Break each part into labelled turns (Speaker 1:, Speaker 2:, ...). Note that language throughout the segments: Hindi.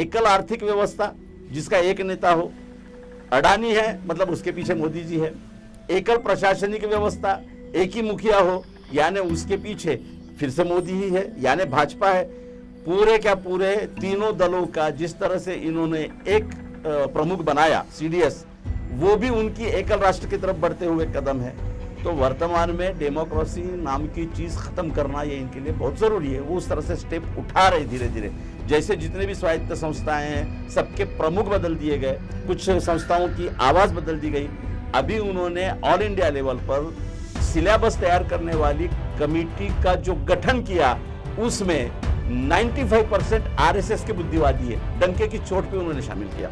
Speaker 1: एकल आर्थिक व्यवस्था जिसका एक नेता हो, अडानी है मतलब उसके पीछे मोदी जी है। एकल प्रशासनिक व्यवस्था, एक ही मुखिया हो, यानी उसके पीछे फिर से मोदी ही है, यानी भाजपा है। पूरे क्या पूरे तीनों दलों का जिस तरह से इन्होंने एक प्रमुख बनाया सीडीएस, वो भी उनकी एकल राष्ट्र की तरफ बढ़ते हुए कदम है। तो वर्तमान में डेमोक्रेसी नाम की चीज खत्म करना ये इनके लिए बहुत जरूरी है। वो उस तरह से स्टेप उठा रहे धीरे धीरे। जैसे जितने भी स्वायत्त संस्थाएं हैं सबके प्रमुख बदल दिए गए, कुछ संस्थाओं की आवाज बदल दी गई। अभी उन्होंने ऑल इंडिया लेवल पर सिलेबस तैयार करने वाली कमेटी का जो गठन किया, उसमें 95% आरएसएस के बुद्धिवादी है, डंके की चोट पे उन्होंने शामिल किया।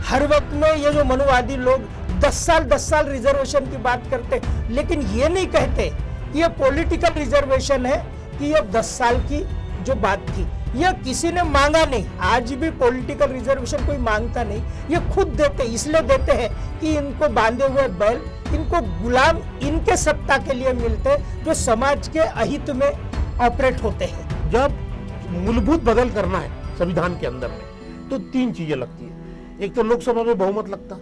Speaker 2: हर वक्त में ये जो मनुवादी लोग 10 साल रिजर्वेशन की बात करते, लेकिन ये नहीं कहते कि ये पॉलिटिकल रिजर्वेशन है, कि ये 10 साल की जो बात थी ये किसी ने मांगा नहीं। आज भी पॉलिटिकल रिजर्वेशन कोई मांगता नहीं, ये खुद देते, इसलिए देते हैं कि इनको बांधे हुए बैल, इनको गुलाम इनके सत्ता के लिए मिलते जो समाज के अहित में ऑपरेट होते हैं।
Speaker 3: जब मूलभूत बदल करना है संविधान के अंदर में तो 3 चीजें लगती है। एक तो लोकसभा में बहुमत लगता,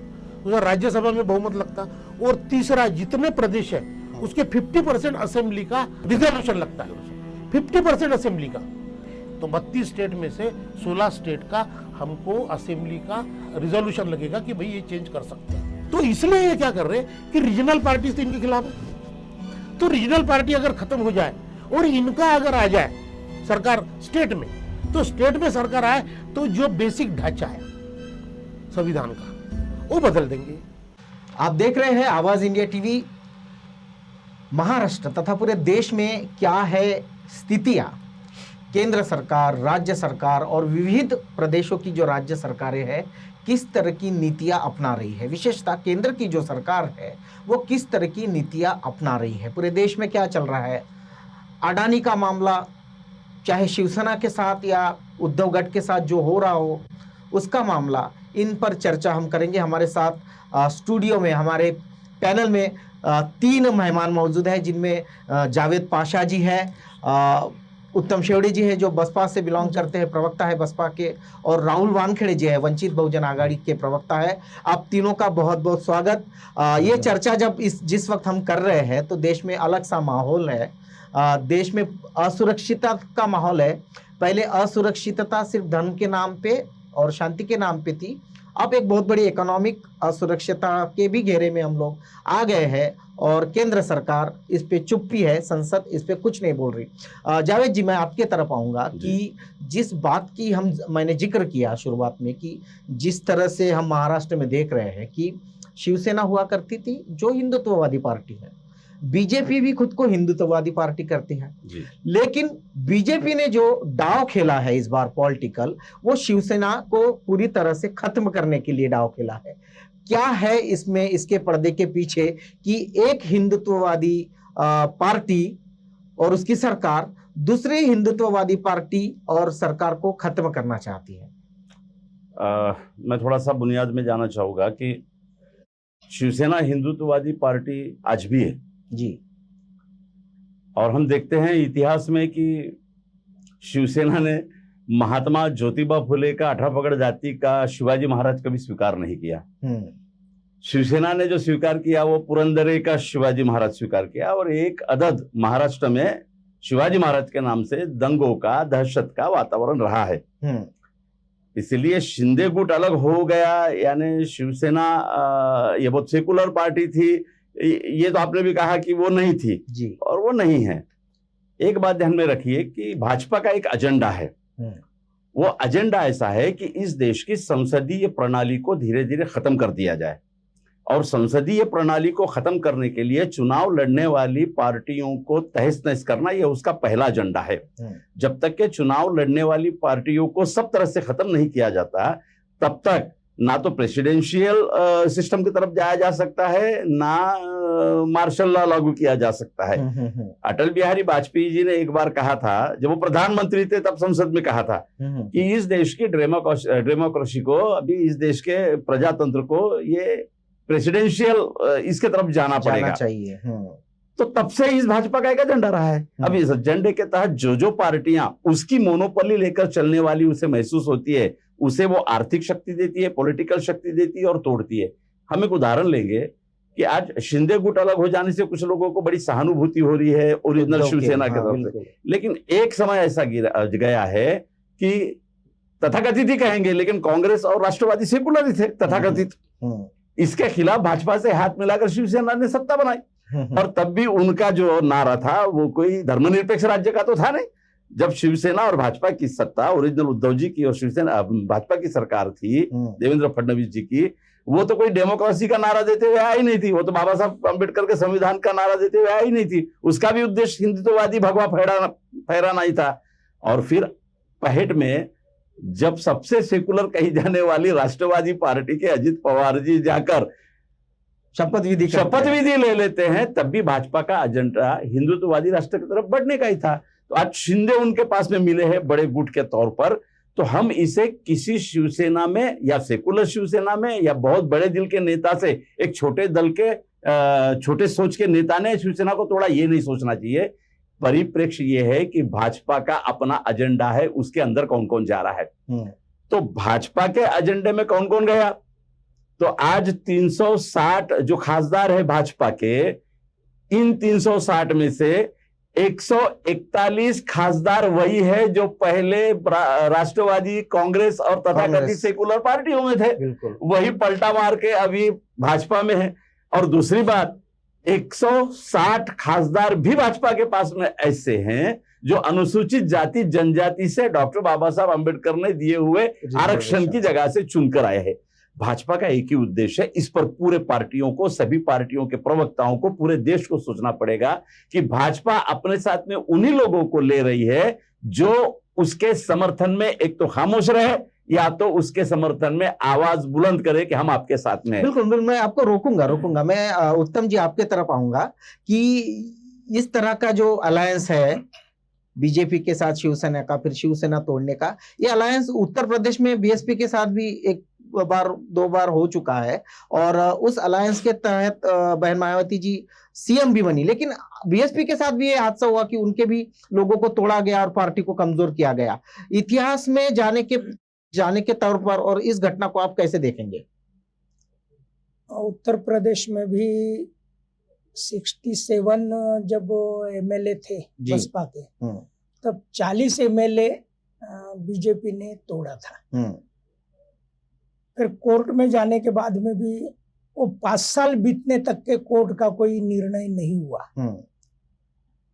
Speaker 3: दूसरा राज्यसभा में बहुमत लगता, और तीसरा जितने प्रदेश है उसके 50% असेंबली का रिजर्वेशन लगता है। 50% असेंबली का, तो 32 स्टेट में से 16 स्टेट का हमको असेंबली का रिजोल्यूशन लगेगा कि भाई ये चेंज कर सकते हैं। तो इसलिए ये क्या कर रहे हैं कि रीजनल पार्टी से इनके खिलाफ है। तो रीजनल पार्टी अगर खत्म हो जाए और इनका अगर आ जाए सरकार स्टेट में, तो स्टेट में सरकार आए तो जो बेसिक ढांचा है संविधान का वो बदल देंगे।
Speaker 4: आप देख रहे हैं आवाज इंडिया टीवी। महाराष्ट्र तथा पूरे देश में क्या है स्थितियां, केंद्र सरकार, राज्य सरकार और विविध प्रदेशों की जो राज्य सरकारें हैं किस तरह की नीतियां अपना रही है, विशेषतः केंद्र की जो सरकार है वो किस तरह की नीतियां अपना रही है, पूरे देश में क्या चल रहा है। अडानी का मामला, चाहे शिवसेना के साथ या उद्धव गठ के साथ जो हो रहा हो उसका मामला, इन पर चर्चा हम करेंगे। हमारे साथ स्टूडियो में, हमारे पैनल में 3 मेहमान मौजूद हैं, जिनमें जावेद पाशा जी है, उत्तम शेवड़े जी है जो बसपा से बिलोंग करते हैं, प्रवक्ता है बसपा के, और राहुल वानखेड़े जी है वंचित बहुजन आघाड़ी के प्रवक्ता है। आप तीनों का बहुत बहुत स्वागत। ये चर्चा जब जिस वक्त हम कर रहे हैं तो देश में अलग सा माहौल है, देश में असुरक्षितता का माहौल है। पहले असुरक्षितता सिर्फ धर्म के नाम पे और शांति के नाम पे थी, अब एक बहुत बड़ी इकोनॉमिक असुरक्षितता के भी घेरे में हम लोग आ गए हैं और केंद्र सरकार इस पे चुप्पी है, संसद इस पे कुछ नहीं बोल रही। जावेद जी, मैं आपके तरफ आऊंगा कि जिस बात की मैंने जिक्र किया शुरुआत में कि जिस तरह से हम महाराष्ट्र में देख रहे हैं कि शिवसेना हुआ करती थी जो हिंदुत्ववादी पार्टी है, बीजेपी भी खुद को हिंदुत्ववादी पार्टी करती है, लेकिन बीजेपी ने जो दांव खेला है इस बार पॉलिटिकल, वो शिवसेना को पूरी तरह से खत्म करने के लिए दांव खेला है। क्या है इसमें, इसके पर्दे के पीछे कि एक हिंदुत्ववादी पार्टी और उसकी सरकार दूसरी हिंदुत्ववादी पार्टी और सरकार को खत्म करना चाहती है?
Speaker 1: मैं थोड़ा सा बुनियाद में जाना चाहूंगा कि शिवसेना हिंदुत्ववादी पार्टी आज भी है
Speaker 4: जी,
Speaker 1: और हम देखते हैं इतिहास में कि शिवसेना ने महात्मा ज्योतिबा फुले का 18 पगड़ जाति का शिवाजी महाराज कभी स्वीकार नहीं किया। शिवसेना ने जो स्वीकार किया वो पुरंदरे का शिवाजी महाराज स्वीकार किया, और एक अदद महाराष्ट्र में शिवाजी महाराज के नाम से दंगों का, दहशत का वातावरण रहा है। इसलिए शिंदे गुट अलग हो गया, यानी शिवसेना ये बहुत सेकुलर पार्टी थी, ये तो आपने भी कहा कि वो नहीं थी
Speaker 4: जी,
Speaker 1: और वो नहीं है। एक बात ध्यान में रखिए कि भाजपा का एक एजेंडा है, वो एजेंडा ऐसा है कि इस देश की संसदीय प्रणाली को धीरे धीरे खत्म कर दिया जाए, और संसदीय प्रणाली को खत्म करने के लिए चुनाव लड़ने वाली पार्टियों को तहस नहस करना, यह उसका पहला एजेंडा है। जब तक के चुनाव लड़ने वाली पार्टियों को सब तरह से खत्म नहीं किया जाता, तब तक ना तो प्रेसिडेंशियल सिस्टम की तरफ जाया जा सकता है, ना मार्शल लॉ लागू किया जा सकता है। अटल बिहारी वाजपेयी जी ने एक बार कहा था, जब वो प्रधानमंत्री थे तब संसद में कहा था कि इस देश की डेमोक्रेसी को, अभी इस देश के प्रजातंत्र को ये प्रेसिडेंशियल इसके तरफ जाना
Speaker 4: चाहिए।
Speaker 1: तो तब से इस भाजपा का एक एजेंडा रहा है। अब इस एजेंडे के तहत जो जो पार्टियां उसकी मोनोपोली लेकर चलने वाली उसे महसूस होती है, उसे वो आर्थिक शक्ति देती है, पॉलिटिकल शक्ति देती है और तोड़ती है। हम एक उदाहरण लेंगे कि आज शिंदे गुट अलग हो जाने से कुछ लोगों को बड़ी सहानुभूति हो रही है ओरिजिनल शिवसेना की तरफ से, लेकिन एक समय ऐसा गया है कि तथाकथित ही कहेंगे, लेकिन कांग्रेस और राष्ट्रवादी सेकुलर ही थे तथाकथित, इसके खिलाफ भाजपा से हाथ मिलाकर शिवसेना ने सत्ता बनाई। और तब भी उनका जो नारा था वो कोई धर्मनिरपेक्ष राज्य का तो था नहीं। जब शिवसेना और भाजपा की सत्ता, ओरिजिनल उद्धव जी की और शिवसेना भाजपा की सरकार थी, देवेंद्र फडणवीस जी की, वो तो कोई डेमोक्रेसी का नारा देते हुए आई नहीं थी, वो तो बाबा साहब अम्बेडकर के संविधान का नारा देते हुए आई नहीं थी। उसका भी उद्देश्य हिंदुत्ववादी भगवा फहराना ही था। और फिर पहेट में जब सबसे सेकुलर कही जाने वाली राष्ट्रवादी पार्टी के अजित पवार जी जाकर शपथ विधि ले लेते हैं, तब भी भाजपा का एजेंडा हिंदुत्ववादी राष्ट्र की तरफ बढ़ने का ही था। तो आज शिंदे उनके पास में मिले हैं बड़े गुट के तौर पर, तो हम इसे किसी शिवसेना में या सेकुलर शिवसेना में या बहुत बड़े दिल के नेता से एक छोटे दल के छोटे सोच के नेता ने शिवसेना को तोड़ा, ये नहीं सोचना चाहिए। परिप्रेक्ष्य ये है कि भाजपा का अपना एजेंडा है, उसके अंदर कौन कौन जा रहा है। तो भाजपा के एजेंडे में कौन कौन गया, तो आज 360 जो खासदार है भाजपा के, इन 360 में से 141 खासदार वही है जो पहले राष्ट्रवादी, कांग्रेस और तथाकथित सेकुलर पार्टियों में थे, वही पलटा मार के अभी भाजपा में है। और दूसरी बात, 160 खासदार भी भाजपा के पास में ऐसे हैं जो अनुसूचित जाति जनजाति से डॉक्टर बाबा साहब अंबेडकर ने दिए हुए आरक्षण की जगह से चुनकर आए हैं। भाजपा का एक ही उद्देश्य है, इस पर पूरे पार्टियों को, सभी पार्टियों के प्रवक्ताओं को, पूरे देश को सोचना पड़ेगा कि भाजपा अपने साथ में उन्हीं लोगों को ले रही है जो उसके समर्थन में एक तो खामोश रहे या तो उसके समर्थन में आवाज बुलंद करे कि हम आपके साथ में हैं।
Speaker 4: बिल्कुल, मैं आपको रोकूंगा। मैं उत्तम जी आपके तरफ आऊंगा कि इस तरह का जो अलायंस है बीजेपी के साथ शिवसेना का, फिर शिवसेना तोड़ने का, ये अलायंस उत्तर प्रदेश में बीएसपी के साथ भी एक बार 2 बार हो चुका है और उस अलायंस के तहत बहन मायावती जी सीएम भी बनी, लेकिन बीएसपी के साथ भी ये हादसा हुआ कि उनके भी लोगों को तोड़ा गया और पार्टी को कमजोर किया गया। इतिहास में जाने के तौर पर और इस घटना को आप कैसे देखेंगे?
Speaker 2: उत्तर प्रदेश में भी 67 जब एमएलए थे बसपा के, तब 40 एमएलए बीजेपी ने तोड़ा था। फिर कोर्ट में जाने के बाद में भी वो 5 साल बीतने तक के कोर्ट का कोई निर्णय नहीं हुआ।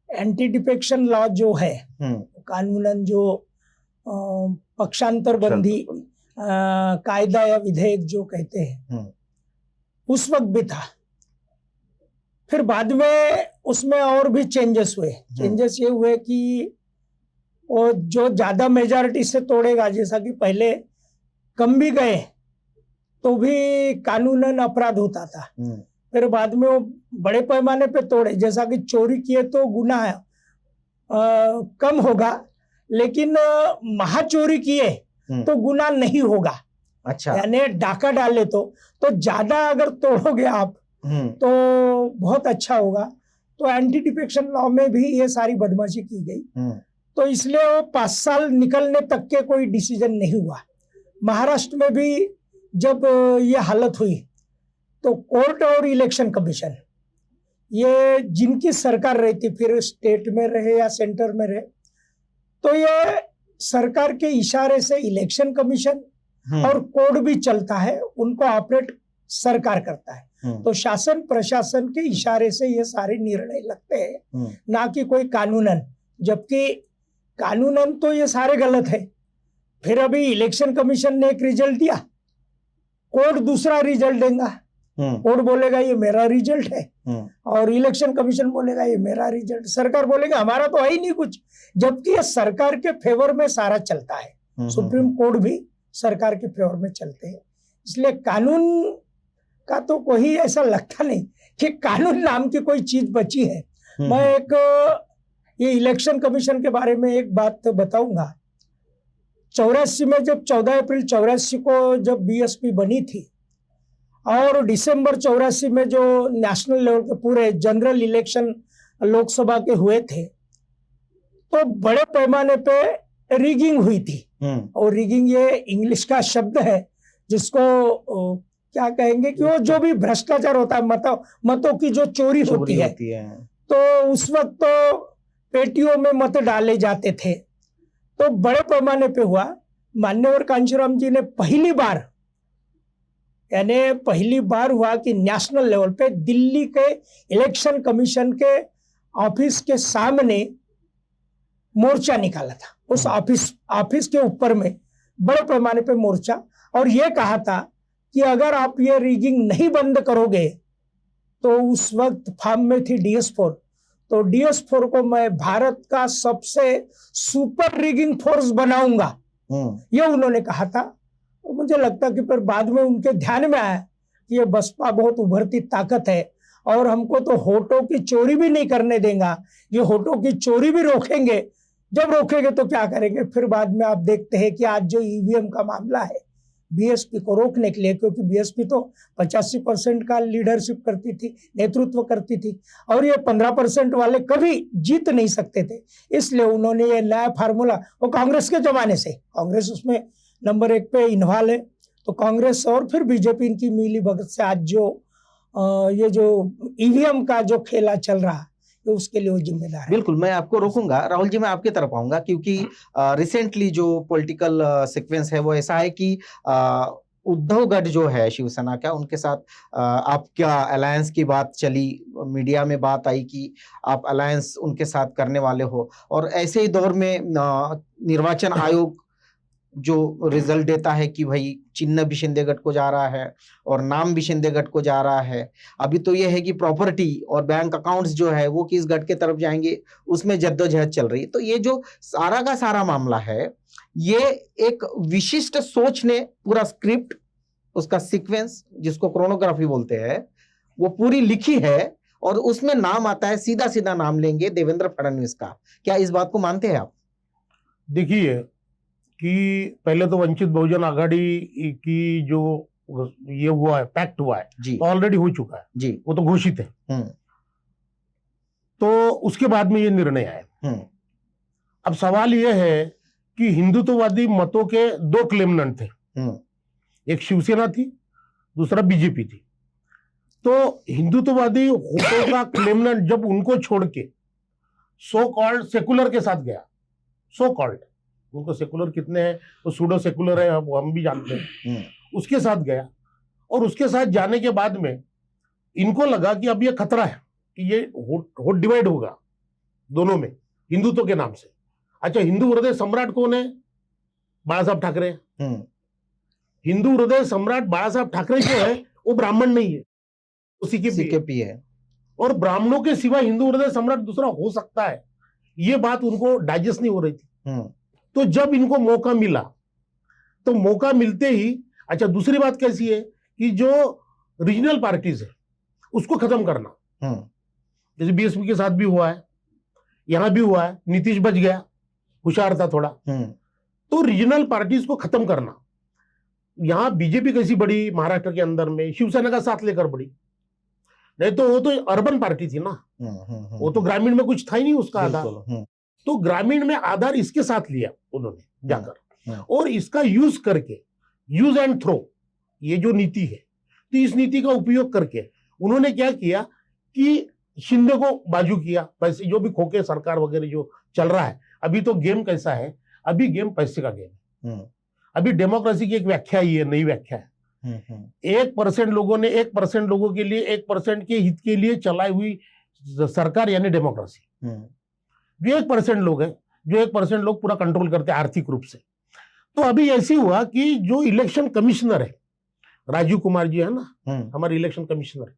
Speaker 2: एंटी डिफेक्शन लॉ जो है, कानूनन जो पक्षांतर बंदी कायदा या विधेयक जो कहते हैं, उस वक्त भी था। फिर बाद में उसमें और भी चेंजेस हुए। चेंजेस ये हुए कि वो जो ज्यादा मेजॉरिटी से तोड़ेगा, जैसा कि पहले कम भी गए तो भी कानूनन अपराध होता था। फिर बाद में वो बड़े पैमाने पे तोड़े, जैसा कि चोरी किए तो गुनाह कम होगा, लेकिन महाचोरी किए तो गुनाह नहीं होगा।
Speaker 4: अच्छा,
Speaker 2: यानी डाका डाले तो ज्यादा अगर तोड़ोगे आप तो बहुत अच्छा होगा। तो एंटी डिफेक्शन लॉ में भी ये सारी बदमाशी की गई, तो इसलिए वो 5 साल निकलने तक के कोई डिसीजन नहीं हुआ। महाराष्ट्र में भी जब ये हालत हुई तो कोर्ट और इलेक्शन कमीशन, ये जिनकी सरकार रहती, फिर स्टेट में रहे या सेंटर में रहे, तो ये सरकार के इशारे से इलेक्शन कमीशन और कोर्ट भी चलता है, उनको ऑपरेट सरकार करता है। तो शासन प्रशासन के इशारे से ये सारे निर्णय लगते हैं, ना कि कोई कानूनन। जबकि कानूनन तो ये सारे गलत है। फिर अभी इलेक्शन कमीशन ने एक रिजल्ट दिया, कोर्ट दूसरा रिजल्ट देगा। कोर्ट बोलेगा ये मेरा रिजल्ट है, और इलेक्शन कमीशन बोलेगा ये मेरा रिजल्ट। सरकार बोलेगा हमारा तो है ही नहीं कुछ, जबकि ये सरकार के फेवर में सारा चलता है। सुप्रीम कोर्ट भी सरकार के फेवर में चलते हैं। इसलिए कानून का तो कोई ऐसा लगता नहीं कि कानून नाम की कोई चीज बची है। मैं एक ये इलेक्शन कमीशन के बारे में एक बात बताऊंगा। 84 में जब 14 अप्रैल 84 को जब बीएसपी बनी थी और दिसंबर 84 में जो नेशनल लेवल के पूरे जनरल इलेक्शन लोकसभा के हुए थे, तो बड़े पैमाने पे रिगिंग हुई थी। और रिगिंग ये इंग्लिश का शब्द है जिसको क्या कहेंगे कि वो जो भी भ्रष्टाचार होता है, मतों की जो चोरी होती है, तो उस वक्त तो पेटियों में मत डाले जाते थे, तो बड़े पैमाने पे हुआ। मान्यवर कांशीराम जी ने पहली बार हुआ कि नेशनल लेवल पे दिल्ली के इलेक्शन कमीशन के ऑफिस के सामने मोर्चा निकाला था। उस ऑफिस के ऊपर में बड़े पैमाने पे मोर्चा, और ये कहा था कि अगर आप ये रिगिंग नहीं बंद करोगे, तो उस वक्त फॉर्म में थी DS4, तो DS4 को मैं भारत का सबसे सुपर रिगिंग फोर्स बनाऊंगा, ये उन्होंने कहा था। तो मुझे लगता कि फिर बाद में उनके ध्यान में आया कि ये बसपा बहुत उभरती ताकत है और हमको तो वोटों की चोरी भी नहीं करने देगा, ये वोटों की चोरी भी रोकेंगे। जब रोकेंगे तो क्या करेंगे? फिर बाद में आप देखते हैं कि आज जो EVM का मामला है, BSP को रोकने के लिए, क्योंकि BSP तो 85% का लीडरशिप करती थी, नेतृत्व करती थी, और ये 15% वाले कभी जीत नहीं सकते थे। इसलिए उन्होंने ये नया फार्मूला, वो कांग्रेस के जमाने से, कांग्रेस उसमें नंबर 1 पे इन्वॉल्व है, तो कांग्रेस और फिर बीजेपी इनकी मिली भगत से आज जो ये जो EVM का जो खेला चल रहा है, तो उसके लिए वो जिम्मेदार है।
Speaker 4: बिल्कुल, मैं आपको रोकूंगा राहुल जी, मैं आपके तरफ आऊंगा, क्योंकि रिसेंटली जो पॉलिटिकल सीक्वेंस है वो ऐसा है कि उद्धव गढ़ जो है शिवसेना का, उनके साथ आपका अलायंस की बात चली, मीडिया में बात आई कि आप अलायंस उनके साथ करने वाले हो, और ऐसे ही दौर में निर्वाचन आयोग जो रिजल्ट देता है कि भाई चिन्ह भी शिंदे गढ़ को जा रहा है और नाम भी शिंदे गढ़ को जा रहा है। अभी तो यह है कि प्रॉपर्टी और बैंक अकाउंट्स जो है वो किस गढ़ के तरफ जाएंगे, उसमें जद्दोजहद चल रही है। तो ये जो सारा का सारा मामला है, ये एक विशिष्ट सोच ने पूरा स्क्रिप्ट, उसका सीक्वेंस जिसको क्रोनोग्राफी बोलते हैं, वो पूरी लिखी है, और उसमें नाम आता है, सीधा सीधा नाम लेंगे देवेंद्र फडणवीस का। क्या इस बात को मानते हैं आप?
Speaker 3: देखिए कि पहले तो वंचित बहुजन आघाड़ी की जो ये हुआ है, पैक्ट हुआ है, तो ऑलरेडी हो चुका है
Speaker 4: जी,
Speaker 3: वो तो घोषित है। तो उसके बाद में ये निर्णय आया। अब सवाल ये है कि हिंदुत्ववादी मतों के 2 क्लेमनेंट थे, एक शिवसेना थी, दूसरा बीजेपी थी। तो हिंदुत्ववादी वोटों का क्लेमनेंट जब उनको छोड़ के सो कॉल्ड सेकुलर के साथ गया, सो कॉल्ड, उनको सेकुलर कितने हैं वो सूडो सेकुलर है, हम भी जानते हैं, उसके साथ गया, और उसके साथ जाने के बाद में इनको लगा कि अब ये खतरा है कि ये वोट डिवाइड होगा दोनों में हिंदुत्व के नाम से। अच्छा, हिंदू हृदय सम्राट कौन है? बाला साहब ठाकरे। हिंदू हृदय सम्राट बाला साहब ठाकरे जो है वो ब्राह्मण नहीं है, वो सीकेपी है, और ब्राह्मणों के सिवा हिंदू हृदय सम्राट दूसरा हो सकता है, ये बात उनको डाइजेस्ट नहीं हो रही थी। तो जब इनको मौका मिला, तो मौका मिलते ही, अच्छा दूसरी बात कैसी है कि जो रीजनल पार्टीज है उसको खत्म करना, जैसे BSP के साथ भी हुआ है, यहां भी हुआ है, नीतीश बच गया, होशियार था थोड़ा, तो रीजनल पार्टीज को खत्म करना। यहां बीजेपी कैसी बड़ी महाराष्ट्र के अंदर में, शिवसेना का साथ लेकर बड़ी, नहीं तो वो तो अर्बन पार्टी थी ना, वो तो ग्रामीण में कुछ था ही नहीं उसका आधार। तो ग्रामीण में आधार इसके साथ लिया उन्होंने जाकर, और इसका यूज करके, यूज एंड थ्रो, ये जो नीति है, तो इस नीति का उपयोग करके उन्होंने क्या किया कि शिंदे को बाजू किया। पैसे जो भी खोके सरकार वगैरह जो चल रहा है, अभी तो गेम कैसा है, अभी गेम पैसे का गेम है। अभी डेमोक्रेसी की एक व्याख्या ही है, नई व्याख्या है। 1% लोगों ने 1% लोगों के लिए 1% के हित के लिए चलाई हुई सरकार यानी डेमोक्रेसी। जो 1% लोग हैं, जो 1% लोग पूरा कंट्रोल करते हैं आर्थिक रूप से। तो अभी ऐसे हुआ कि जो इलेक्शन कमिश्नर है, राजीव कुमार जी है ना, हमारे election commissioner,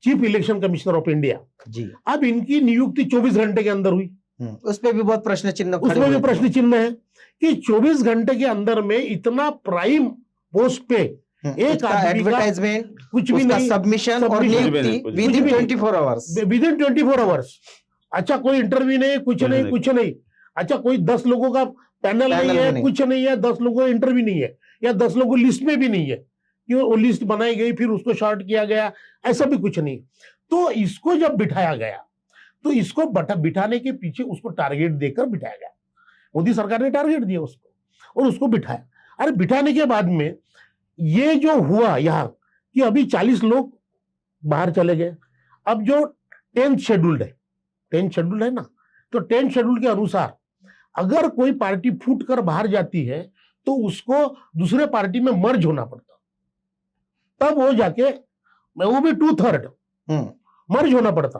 Speaker 3: chief election commissioner of India ji, अब इनकी नियुक्ति 24 घंटे के अंदर हुई।
Speaker 4: उस पर भी बहुत प्रश्न चिन्ह,
Speaker 3: उसमें भी प्रश्न चिन्ह है कि 24 घंटे के अंदर में इतना प्राइम पोस्ट पे एक
Speaker 4: एडवर्टाइजमेंट, कुछ भी नहीं, सबमिशन और नियुक्ति with in 24 hours,
Speaker 3: with in 24 hours. अच्छा, कोई इंटरव्यू नहीं, कुछ नहीं। अच्छा, कोई 10 लोगों का पैनल नहीं है, कुछ नहीं है, 10 लोगों का इंटरव्यू नहीं है, या 10 लोगों लिस्ट में भी नहीं है कि वो लिस्ट बनाई गई फिर उसको शॉर्ट किया गया, ऐसा भी कुछ नहीं। तो इसको जब बिठाया गया, तो इसको बिठाने के पीछे उसको टारगेट देकर बिठाया गया। मोदी सरकार ने टारगेट दिया उसको और उसको बिठाया। अरे बिठाने के बाद में ये जो हुआ यहाँ कि अभी 40 लोग बाहर चले गए। अब जो 10th शेड्यूल्ड है ना, तो 10th शेड्यूल के अनुसार अगर कोई पार्टी फूट कर बाहर जाती है तो उसको दूसरे पार्टी में मर्ज होना पड़ता, तब वो जाके वो भी 2/3 मर्ज होना पड़ता,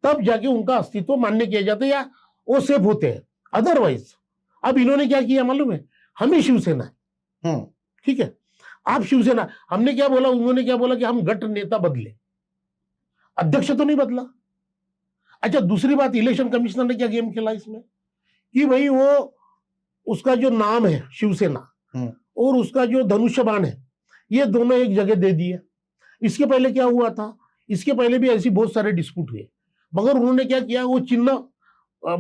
Speaker 3: तब जाके उनका अस्तित्व मान्य किया जाता है या वो सेफ होते हैं। अदरवाइज अब इन्होंने क्या किया मालूम है, हम ही शिवसेना है, ठीक है, आप शिवसेना, हमने क्या बोला, उन्होंने क्या बोला कि हम गट नेता बदले, अध्यक्ष तो नहीं बदला। अच्छा दूसरी बात, इलेक्शन कमिश्नर ने क्या गेम खेला इसमें कि भाई वो उसका जो नाम है शिवसेना और उसका जो धनुष्य बाण है ये दोनों एक जगह दे दिए। इसके पहले क्या हुआ था, इसके पहले भी ऐसी बहुत सारे डिस्प्यूट हुए, मगर उन्होंने क्या किया, वो चिन्ह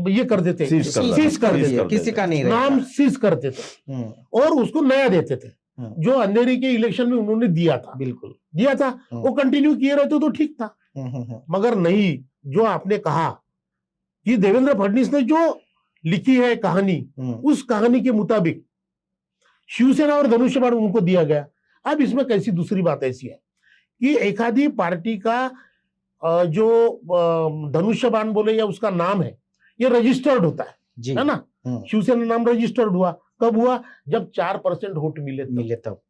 Speaker 3: ये कर देते, सीज कर देते,
Speaker 4: किसी का नहीं रहता,
Speaker 3: नाम सीज करते थे और उसको नया देते थे, जो अंधेरी के इलेक्शन में उन्होंने दिया था,
Speaker 4: बिल्कुल
Speaker 3: दिया था, वो कंटिन्यू किए रहते तो ठीक था। मगर नहीं, जो आपने कहा कि देवेंद्र फडणवीस ने जो लिखी है कहानी, उस कहानी के मुताबिक शिवसेना और धनुष्य बाण उनको दिया गया। अब इसमें कैसी दूसरी बात ऐसी है कि एखादी पार्टी का जो धनुष्य बाण बोले या उसका नाम है ये रजिस्टर्ड होता है ना, शिवसेना नाम रजिस्टर्ड हुआ, कब हुआ, जब 4% वोट मिले तब।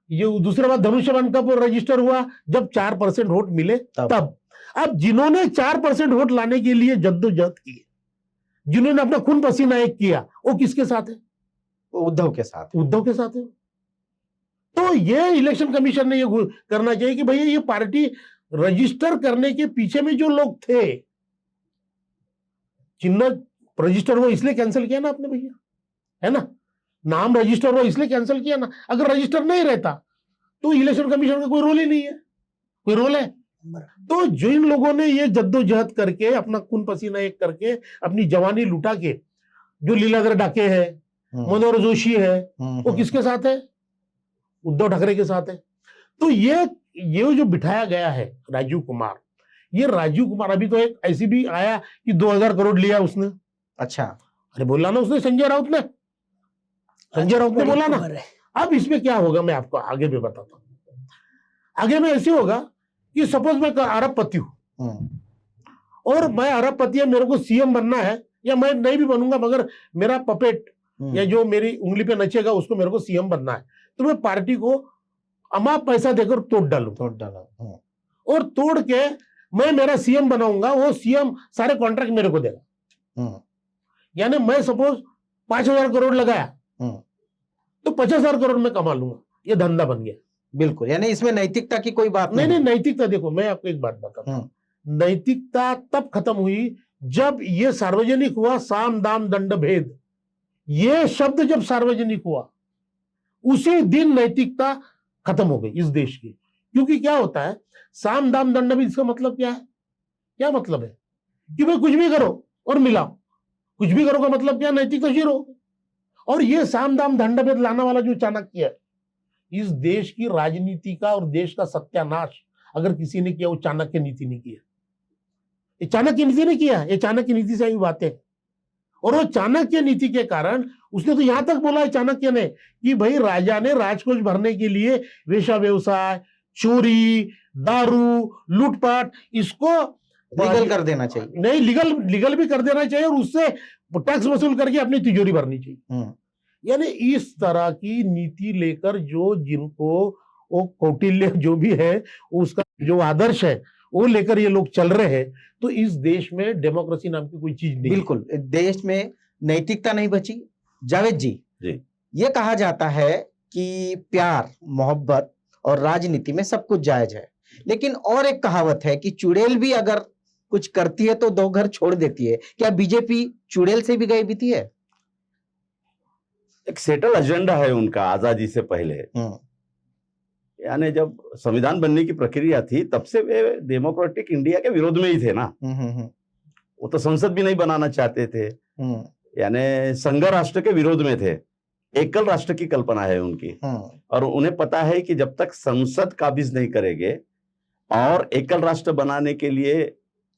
Speaker 3: ये दूसरी बात, धनुष्य बाण कब रजिस्टर हुआ, जब 4% वोट मिले तब। अब जिन्होंने 4% वोट लाने के लिए जद्दोजहद की, जिन्होंने अपना खून पसीना एक किया, वो किसके साथ है,
Speaker 4: उद्धव के साथ है। तो ये इलेक्शन कमीशन ने ये करना चाहिए कि भैया ये पार्टी रजिस्टर करने के पीछे में जो लोग थे, चिन्ह रजिस्टर हुआ इसलिए कैंसिल किया ना आपने भैया, है ना, नाम रजिस्टर हुआ इसलिए कैंसिल किया ना। अगर रजिस्टर नहीं रहता तो इलेक्शन कमीशन का कोई रोल ही नहीं है, कोई रोल है। तो जिन लोगों ने ये जद्दोजहद करके अपना खून पसीना एक करके अपनी जवानी लुटा के, जो लीलाधर डाके है, मनोहर जोशी है, वो किसके साथ है, उद्धव ठाकरे के साथ है। तो ये जो बिठाया गया है राजीव कुमार, ये राजीव कुमार अभी तो एक ऐसी भी आया कि 2000 करोड़ लिया उसने। अच्छा,
Speaker 3: अरे बोला ना उसने, संजय राउत ने बोला ना। अब इसमें क्या होगा मैं आपको आगे भी बताता हूं। आगे में ऐसे होगा कि सपोज मैं अरबपति हूं और मैं अरबपति है, मेरे को सीएम बनना है, या मैं नहीं भी बनूंगा मगर मेरा पपेट या जो मेरी उंगली पे नचेगा उसको मेरे को सीएम बनना है, तो मैं पार्टी को अमाप पैसा देकर तोड़ डालू और तोड़ के मैं मेरा सीएम बनाऊंगा, वो सीएम सारे कॉन्ट्रैक्ट मेरे को देगा। यानी मैं सपोज 5000 करोड़ लगाया तो 50,000 करोड़ में कमा लूंगा, ये धंधा बन गया।
Speaker 4: बिल्कुल, यानी इसमें नैतिकता की कोई बात
Speaker 3: नहीं। नैतिकता देखो, मैं आपको एक बात बताता हूं, नैतिकता तब खत्म हुई जब ये सार्वजनिक हुआ, साम दाम दंड भेद, ये शब्द जब सार्वजनिक हुआ उसी दिन नैतिकता खत्म हो गई इस देश की। क्योंकि क्या होता है, साम दाम दंड भेद, इसका मतलब क्या है, क्या मतलब है कि भाई कुछ भी करो और मिलाओ, कुछ भी करो का मतलब क्या, नैतिकता जीरो। और ये साम दाम दंड भेद लाने वाला जो चाणक्य है, इस देश की राजनीति का और देश का सत्यानाश अगर किसी ने किया, वो चाणक्य नीति ने किया। ये चाणक्य नीति ने किया, ये चाणक्य नीति से आई बातें। और वो चाणक्य नीति के कारण उसने तो यहां तक बोला है चाणक्य ने कि भाई राजा ने राजकोष भरने के लिए वेश्या व्यवसाय, चोरी, दारू, लूटपाट, इसको
Speaker 4: लीगल कर देना चाहिए।
Speaker 3: नहीं, लीगल भी कर देना चाहिए और उससे टैक्स वसूल करके अपनी तिजोरी भरनी चाहिए। यानी इस तरह की नीति लेकर जो जिनको वो कौटिल्य जो भी है उसका जो आदर्श है वो लेकर ये लोग चल रहे हैं, तो इस देश में डेमोक्रेसी नाम की कोई चीज नहीं।
Speaker 4: बिल्कुल, देश में नैतिकता नहीं बची। जावेद जी, ये कहा जाता है कि प्यार, मोहब्बत और राजनीति में सब कुछ जायज है, लेकिन और एक कहावत है कि चुड़ैल भी अगर कुछ करती है तो 2 घर छोड़ देती है। क्या बीजेपी चुड़ैल से भी गई बीती है?
Speaker 1: एक सेटल एजेंडा है उनका आजादी से पहले, यानी जब संविधान बनने की प्रक्रिया थी तब से वे डेमोक्रेटिक इंडिया के विरोध में ही थे ना। वो तो संसद भी नहीं बनाना चाहते थे, यानी संघ राष्ट्र के विरोध में थे, एकल राष्ट्र की कल्पना है उनकी। और उन्हें पता है कि जब तक संसद काबिज नहीं करेंगे और एकल राष्ट्र बनाने के लिए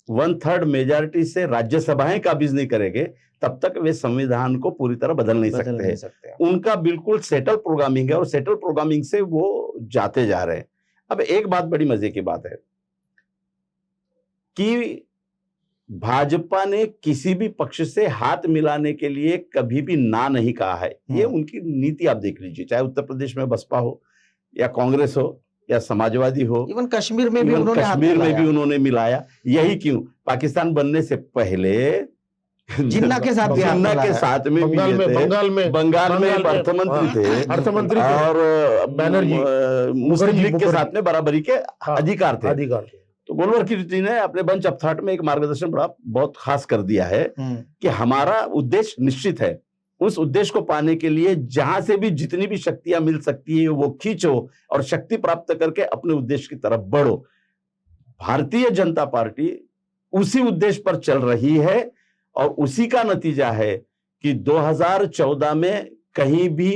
Speaker 1: 1/3 मेजॉरिटी से राज्यसभाएं काबिज नहीं करेंगे तब तक वे संविधान को पूरी तरह बदल नहीं सकते हैं। उनका बिल्कुल सेटल प्रोग्रामिंग है और सेटल प्रोग्रामिंग से वो जाते जा रहे हैं। अब एक बात बड़ी मजे की बात है कि भाजपा ने किसी भी पक्ष से हाथ मिलाने के लिए कभी भी ना नहीं कहा है। ये उनकी नीति आप देख लीजिए, चाहे उत्तर प्रदेश में बसपा हो या कांग्रेस हो या समाजवादी हो,
Speaker 4: इवन कश्मीर में भी
Speaker 1: उन्होंने मिलाया। यही क्यों, पाकिस्तान बनने से पहले
Speaker 4: जिन्ना के साथ भी
Speaker 1: बंगाल में अर्थमंत्री थे और मुस्लिम लीग के साथ में बराबरी के अधिकार थे। तो गोलवार जी ने अपने बंच ऑफ थॉट में एक मार्गदर्शन बहुत खास कर दिया है कि हमारा उद्देश्य निश्चित है, उस उद्देश्य को पाने के लिए जहां से भी जितनी भी शक्तियां मिल सकती है वो खींचो और शक्ति प्राप्त करके अपने उद्देश्य की तरफ बढ़ो। भारतीय जनता पार्टी उसी उद्देश्य पर चल रही है और उसी का नतीजा है कि 2014 में कहीं भी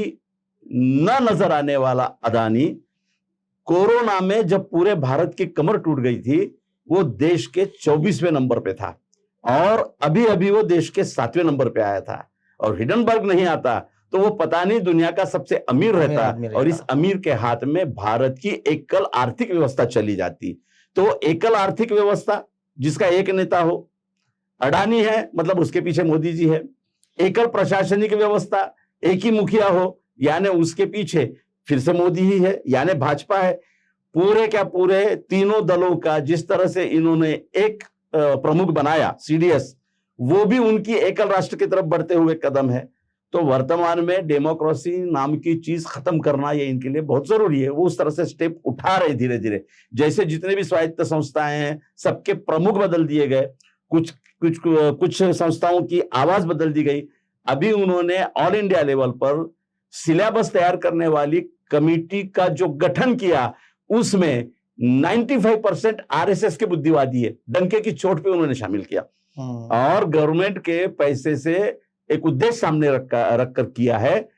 Speaker 1: न नजर आने वाला अदानी कोरोना में जब पूरे भारत की कमर टूट गई थी वो देश के 24वें नंबर पे था और अभी अभी वो देश के 7वें नंबर पे आया था। और हिडनबर्ग नहीं आता तो वो पता नहीं दुनिया का सबसे अमीर रहता और इस अमीर के हाथ में भारत की एकल आर्थिक व्यवस्था चली जाती। तो एकल आर्थिक व्यवस्था जिसका एक नेता हो, अडानी है मतलब उसके पीछे मोदी जी है। एकल प्रशासनिक व्यवस्था, एक ही मुखिया हो यानी उसके पीछे फिर से मोदी ही है यानी भाजपा है। पूरे क्या पूरे तीनों दलों का जिस तरह से इन्होंने एक प्रमुख बनाया सीडीएस, वो भी उनकी एकल राष्ट्र की तरफ बढ़ते हुए कदम है। तो वर्तमान में डेमोक्रेसी नाम की चीज खत्म करना ये इनके लिए बहुत जरूरी है। वो उस तरह से स्टेप उठा रहे धीरे धीरे, जैसे जितने भी स्वायत्त संस्थाएं हैं सबके प्रमुख बदल दिए गए, कुछ संस्थाओं की आवाज बदल दी गई। अभी उन्होंने ऑल इंडिया लेवल पर सिलेबस तैयार करने वाली कमेटी का जो गठन किया उसमें 95% आरएसएस के बुद्धिवादी है, डंके की चोट पे उन्होंने शामिल किया और गवर्नमेंट के पैसे से एक उद्देश्य सामने रखकर किया है,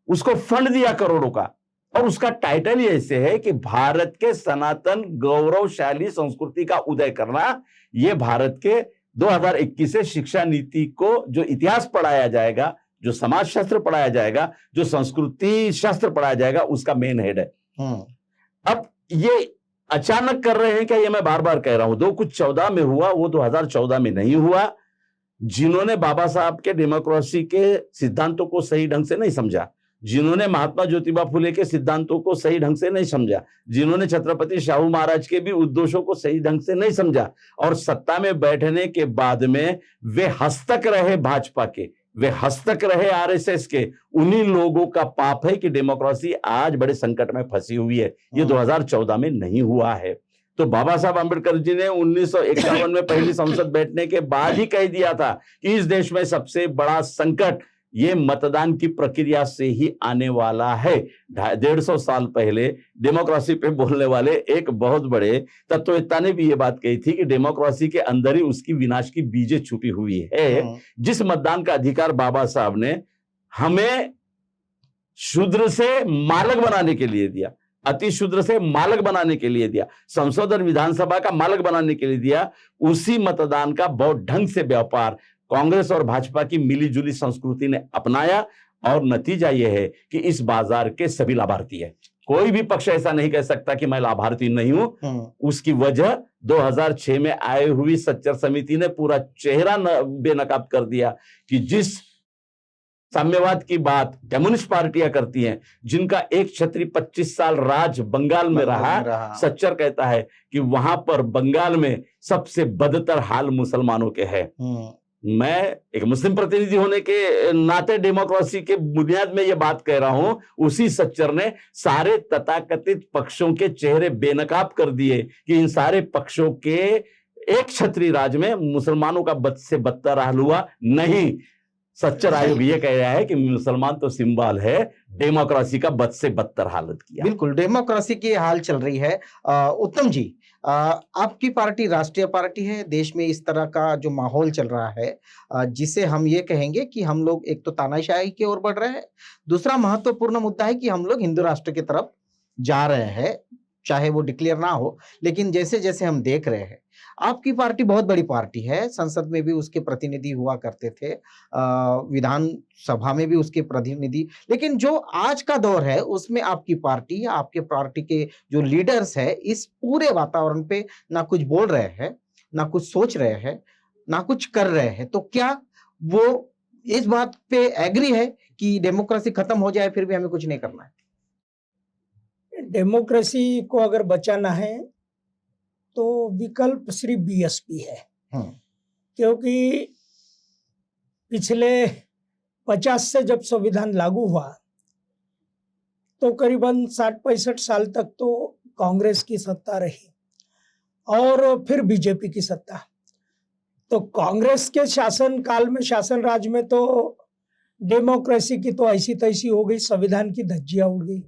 Speaker 1: उसको फंड दिया करोड़ों का और उसका टाइटल ही ऐसे है कि भारत के सनातन गौरवशाली संस्कृति का उदय करना। यह भारत के 2021 से शिक्षा नीति को जो इतिहास पढ़ाया जाएगा, जो समाज शास्त्र पढ़ाया जाएगा, जो संस्कृति शास्त्र पढ़ाया जाएगा, उसका मेन हेड है। अब ये अचानक कर रहे हैं क्या, ये मैं बार बार कह रहा हूं। 2014 में हुआ वो 2014 में नहीं हुआ। जिन्होंने बाबा साहब के डेमोक्रेसी के सिद्धांतों को सही ढंग से नहीं समझा, जिन्होंने महात्मा ज्योतिबा फुले के सिद्धांतों को सही ढंग से नहीं समझा, जिन्होंने छत्रपति शाहू महाराज के भी उद्देश्यों को सही ढंग से नहीं समझा और सत्ता में बैठने के बाद में वे हस्तक रहे भाजपा के, वे हस्तक रहे आरएसएस के, उन्हीं लोगों का पाप है कि डेमोक्रेसी आज बड़े संकट में फंसी हुई है। ये 2014 में नहीं हुआ है। तो बाबा साहब आंबेडकर जी ने 1951 में पहली संसद बैठने के बाद ही कह दिया था कि इस देश में सबसे बड़ा संकट ये मतदान की प्रक्रिया से ही आने वाला है। 150 साल पहले डेमोक्रेसी पे बोलने वाले एक बहुत बड़े तत्ववेत्ता ने भी ये बात कही थी कि डेमोक्रेसी के अंदर ही उसकी विनाश की बीजें छुपी हुई है। जिस मतदान का अधिकार बाबा साहब ने हमें शूद्र से मालक बनाने के लिए दिया, अति शूद्र से मालक बनाने के लिए दिया, संसद और विधानसभा का मालक बनाने के लिए दिया, उसी मतदान का बहुत ढंग से व्यापार कांग्रेस और भाजपा की मिलीजुली संस्कृति ने अपनाया और नतीजा यह है कि इस बाजार के सभी लाभार्थी है। कोई भी पक्ष ऐसा नहीं कह सकता कि मैं लाभार्थी नहीं हूं। उसकी वजह 2006 में आई हुई सच्चर समिति ने पूरा चेहरा बेनकाब कर दिया कि जिस साम्यवाद की बात कम्युनिस्ट पार्टियां करती हैं, जिनका एक क्षत्रिय 25 साल राज बंगाल में रहा, सच्चर कहता है कि वहां पर बंगाल में सबसे बदतर हाल मुसलमानों के है। मैं एक मुस्लिम प्रतिनिधि होने के नाते डेमोक्रेसी के बुनियाद में यह बात कह रहा हूं। उसी सच्चर ने सारे तथाकथित पक्षों के चेहरे बेनकाब कर दिए कि इन सारे पक्षों के एक क्षत्रिय राज में मुसलमानों का बद से बदतर हाल हुआ नहीं। सच्चर आयोग ये कह रहा है कि मुसलमान तो सिंबल है, डेमोक्रेसी का बद से बदतर हालत किया।
Speaker 4: बिल्कुल, डेमोक्रेसी की हाल चल रही है। उत्तम जी, आपकी पार्टी राष्ट्रीय पार्टी है, देश में इस तरह का जो माहौल चल रहा है जिसे हम ये कहेंगे कि हम लोग एक तो तानाशाही की ओर बढ़ रहे हैं, दूसरा महत्वपूर्ण मुद्दा है कि हम लोग हिंदू राष्ट्र की तरफ जा रहे हैं। चाहे वो डिक्लेयर ना हो, लेकिन जैसे जैसे हम देख रहे हैं, आपकी पार्टी बहुत बड़ी पार्टी है, संसद में भी उसके प्रतिनिधि हुआ करते थे, विधान सभा में भी उसके प्रतिनिधि, लेकिन जो आज का दौर है उसमें आपकी पार्टी, आपके पार्टी के जो लीडर्स है, इस पूरे वातावरण पे ना कुछ बोल रहे हैं, ना कुछ सोच रहे हैं, ना कुछ कर रहे हैं। तो क्या वो इस बात पे एग्री है कि डेमोक्रेसी खत्म हो जाए फिर भी हमें कुछ नहीं करना है?
Speaker 2: डेमोक्रेसी को अगर बचाना है तो विकल्प सिर्फ बीएसपी है, क्योंकि पिछले 50 से जब संविधान लागू हुआ तो करीबन 60-65 साल तक तो कांग्रेस की सत्ता रही और फिर बीजेपी की सत्ता। तो कांग्रेस के शासन काल में, शासन राज में तो डेमोक्रेसी की तो ऐसी तैसी हो गई, संविधान की धज्जियां उड़ गई।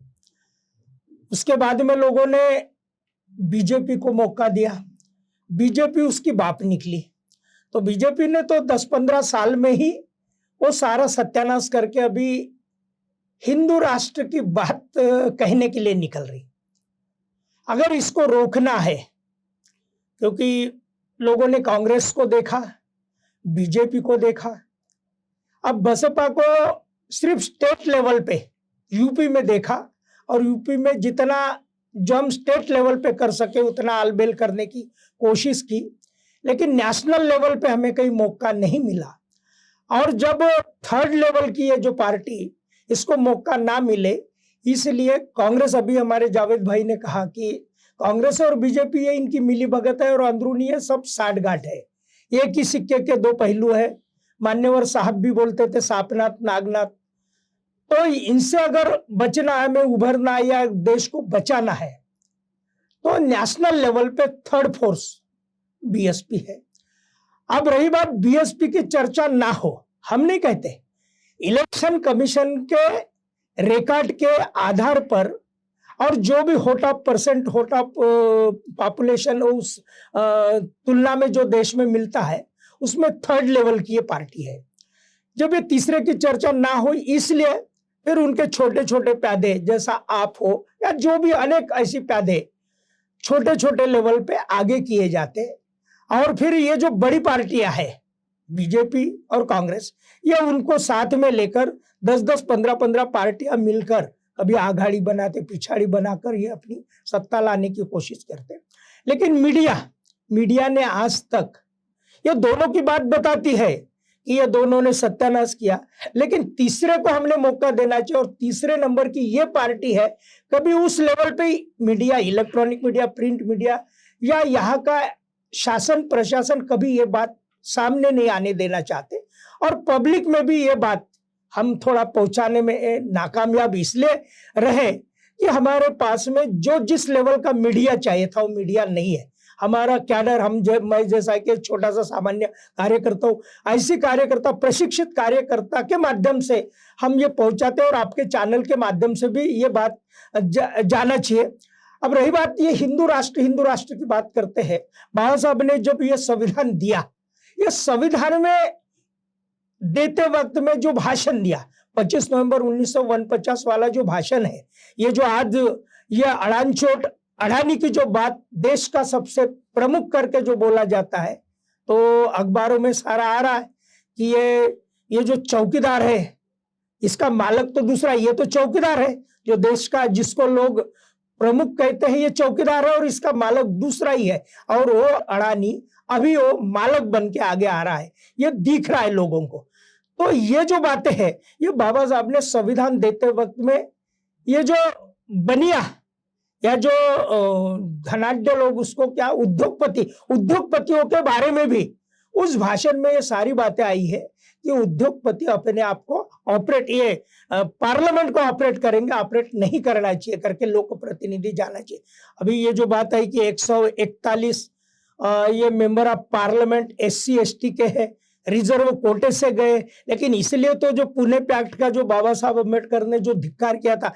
Speaker 2: उसके बाद में लोगों ने बीजेपी को मौका दिया, बीजेपी उसकी बाप निकली। तो बीजेपी ने तो 10-15 साल में ही वो सारा सत्यानाश करके अभी हिंदू राष्ट्र की बात कहने के लिए निकल रही। अगर इसको रोकना है, क्योंकि लोगों ने कांग्रेस को देखा, बीजेपी को देखा, अब बसपा को सिर्फ स्टेट लेवल पे यूपी में देखा और यूपी में जितना जो हम स्टेट लेवल पे कर सके उतना आलबेल करने की कोशिश की, लेकिन नेशनल लेवल पे हमें कहीं मौका नहीं मिला। और जब थर्ड लेवल की ये जो पार्टी, इसको मौका ना मिले, इसलिए कांग्रेस, अभी हमारे जावेद भाई ने कहा कि कांग्रेस और बीजेपी ये इनकी मिली भगत है और अंदरूनी है, सब साठगांठ है, एक ही सिक्के के दो पहलू है। मान्यवर साहब भी बोलते थे सापनाथ नागनाथ। तो इनसे अगर बचना है, हमें उभरना है या देश को बचाना है, तो नेशनल लेवल पे थर्ड फोर्स बीएसपी है। अब रही बात बीएसपी की चर्चा ना हो, हम नहीं कहते, इलेक्शन कमीशन के रिकॉर्ड के आधार पर और जो भी परसेंट पॉपुलेशन उस तुलना में जो देश में मिलता है, उसमें थर्ड लेवल की ये पार्टी है। जब ये तीसरे की चर्चा ना हो, इसलिए फिर उनके छोटे छोटे प्यादे, जैसा आप हो या जो भी अनेक ऐसी प्यादे छोटे छोटे लेवल पे आगे किए जाते, और फिर ये जो बड़ी पार्टियां हैं बीजेपी और कांग्रेस, ये उनको साथ में लेकर 10-10, 15-15 पार्टियां मिलकर कभी आघाड़ी बनाते, पिछाड़ी बनाकर ये अपनी सत्ता लाने की कोशिश करते। लेकिन मीडिया ने आज तक ये दोनों की बात बताती है कि ये दोनों ने सत्यानाश किया, लेकिन तीसरे को हमने मौका देना चाहिए। और तीसरे नंबर की ये पार्टी है, कभी उस लेवल पे media, electronic media, print media या यहाँ का शासन प्रशासन कभी ये बात सामने नहीं आने देना चाहते, और पब्लिक में भी ये बात हम थोड़ा पहुंचाने में नाकामयाब इसलिए रहे कि हमारे पास में जो जिस लेवल का मीडिया चाहिए था वो मीडिया नहीं है। हमारा कैडर, मैं जैसा कि छोटा सा सामान्य कार्यकर्ता हूँ, ऐसी कार्यकर्ता, प्रशिक्षित कार्यकर्ता के माध्यम से हम ये पहुंचाते हैं, और आपके चैनल के माध्यम से भी ये बात जाना चाहिए। अब रही बात ये हिंदू राष्ट्र की बात करते हैं, बाबा साहब ने जब ये संविधान दिया, ये संविधान में देते वक्त में जो भाषण दिया, 25 नवंबर 1949 वाला जो भाषण है, ये जो आज ये अडानी की जो बात देश का सबसे प्रमुख करके जो बोला जाता है, तो अखबारों में सारा आ रहा है कि ये जो चौकीदार है, इसका मालिक तो दूसरा, ये तो चौकीदार है जो देश का, जिसको लोग प्रमुख कहते हैं, ये चौकीदार है और इसका मालिक दूसरा ही है, और वो अडानी अभी वो मालिक बन के आगे आ रहा है, ये दिख रहा है लोगों को। तो ये जो बातें हैं, ये बाबा साहब ने संविधान देते वक्त में, ये जो बनिया या जो धनाढ्य लोग, उसको क्या, उद्योगपतियों के बारे में भी उस भाषण में ये सारी बातें आई है कि उद्योगपति अपने आप को पार्लियामेंट को ऑपरेट करेंगे, ऑपरेट नहीं करना चाहिए करके लोक प्रतिनिधि जाना चाहिए। अभी ये जो बात है कि 141 ये member of parliament SC ST के हैं, रिजर्व कोटे से गए, लेकिन इसलिए तो जो पुणे पैक्ट का जो बाबा साहब अम्बेडकर ने जो धिक्कार किया था,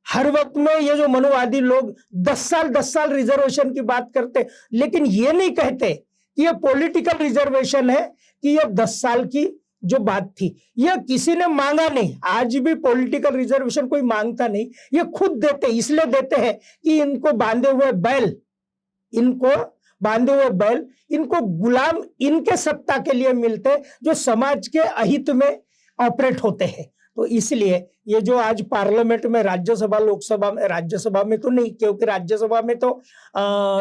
Speaker 2: हर वक्त में ये जो मनुवादी लोग 10 साल रिजर्वेशन की बात करते, लेकिन ये नहीं कहते कि ये पॉलिटिकल रिजर्वेशन है, कि ये 10 साल की जो बात थी, यह किसी ने मांगा नहीं। आज भी पॉलिटिकल रिजर्वेशन कोई मांगता नहीं, ये खुद देते, इसलिए देते हैं कि इनको बांधे हुए बैल इनको गुलाम इनके सत्ता के लिए मिलते, जो समाज के अहित में ऑपरेट होते हैं। तो इसलिए ये जो आज पार्लियामेंट में, राज्यसभा लोकसभा में, राज्यसभा में तो नहीं, क्योंकि राज्यसभा में तो